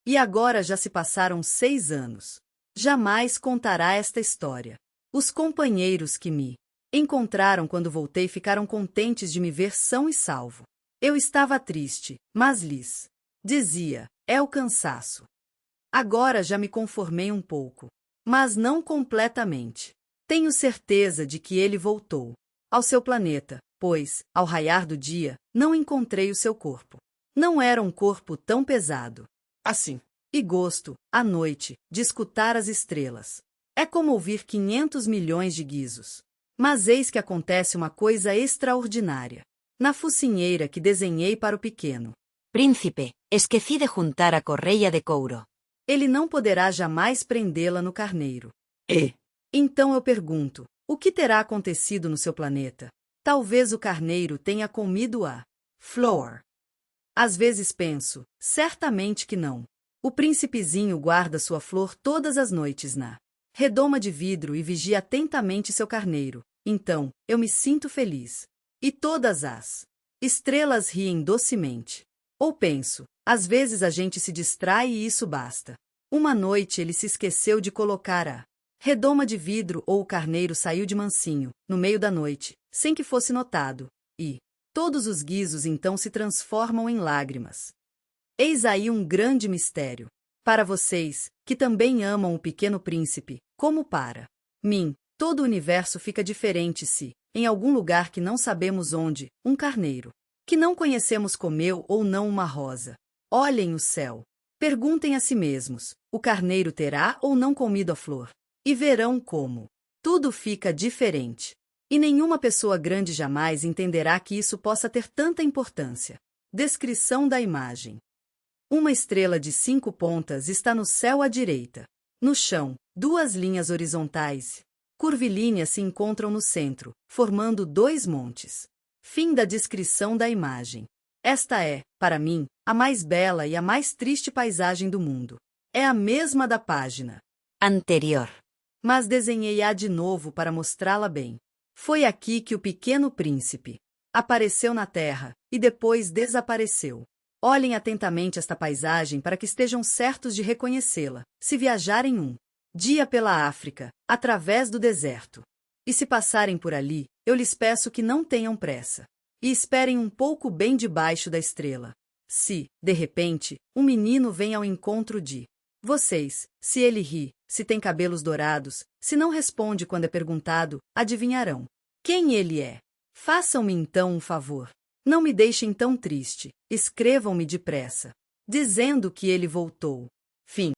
E agora já se passaram 6 anos. Jamais contará esta história. Os companheiros que me encontraram quando voltei ficaram contentes de me ver são e salvo. Eu estava triste, mas lhes dizia: é o cansaço. Agora já me conformei um pouco, mas não completamente. Tenho certeza de que ele voltou ao seu planeta, pois, ao raiar do dia, não encontrei o seu corpo. Não era um corpo tão pesado assim. E gosto, à noite, de escutar as estrelas. É como ouvir 500 milhões de guizos. Mas eis que acontece uma coisa extraordinária. Na focinheira que desenhei para o pequeno, Príncipe, esqueci de juntar a correia de couro. ele não poderá jamais prendê-la no carneiro. E. Então eu pergunto, o que terá acontecido no seu planeta? Talvez o carneiro tenha comido a flor. Às vezes penso, certamente que não. O príncipezinho guarda sua flor todas as noites na redoma de vidro e vigia atentamente seu carneiro. Então, eu me sinto feliz. E todas as estrelas riem docemente. Ou penso, às vezes a gente se distrai e isso basta. Uma noite ele se esqueceu de colocar a redoma de vidro ou o carneiro saiu de mansinho, no meio da noite, sem que fosse notado. E todos os guizos então se transformam em lágrimas. Eis aí um grande mistério. Para vocês, que também amam o Pequeno Príncipe, como para mim, todo o universo fica diferente se, em algum lugar que não sabemos onde, um carneiro que não conhecemos comeu ou não uma rosa. Olhem o céu. Perguntem a si mesmos, o carneiro terá ou não comido a flor? E verão como tudo fica diferente. E nenhuma pessoa grande jamais entenderá que isso possa ter tanta importância. Descrição da imagem. Uma estrela de 5 pontas está no céu à direita. No chão, 2 linhas horizontais, curvilíneas se encontram no centro, formando 2 montes. Fim da descrição da imagem. Esta é, para mim, a mais bela e a mais triste paisagem do mundo. É a mesma da página Anterior. mas desenhei-a de novo para mostrá-la bem. Foi aqui que o Pequeno Príncipe apareceu na Terra e depois desapareceu. Olhem atentamente esta paisagem para que estejam certos de reconhecê-la, se viajarem um dia pela África, através do deserto. E se passarem por ali, eu lhes peço que não tenham pressa. E esperem um pouco bem debaixo da estrela. Se, de repente, um menino vem ao encontro de vocês, se ele ri, se tem cabelos dourados, se não responde quando é perguntado, adivinharão quem ele é. Façam-me então um favor. Não me deixem tão triste. Escrevam-me depressa, dizendo que ele voltou. Fim.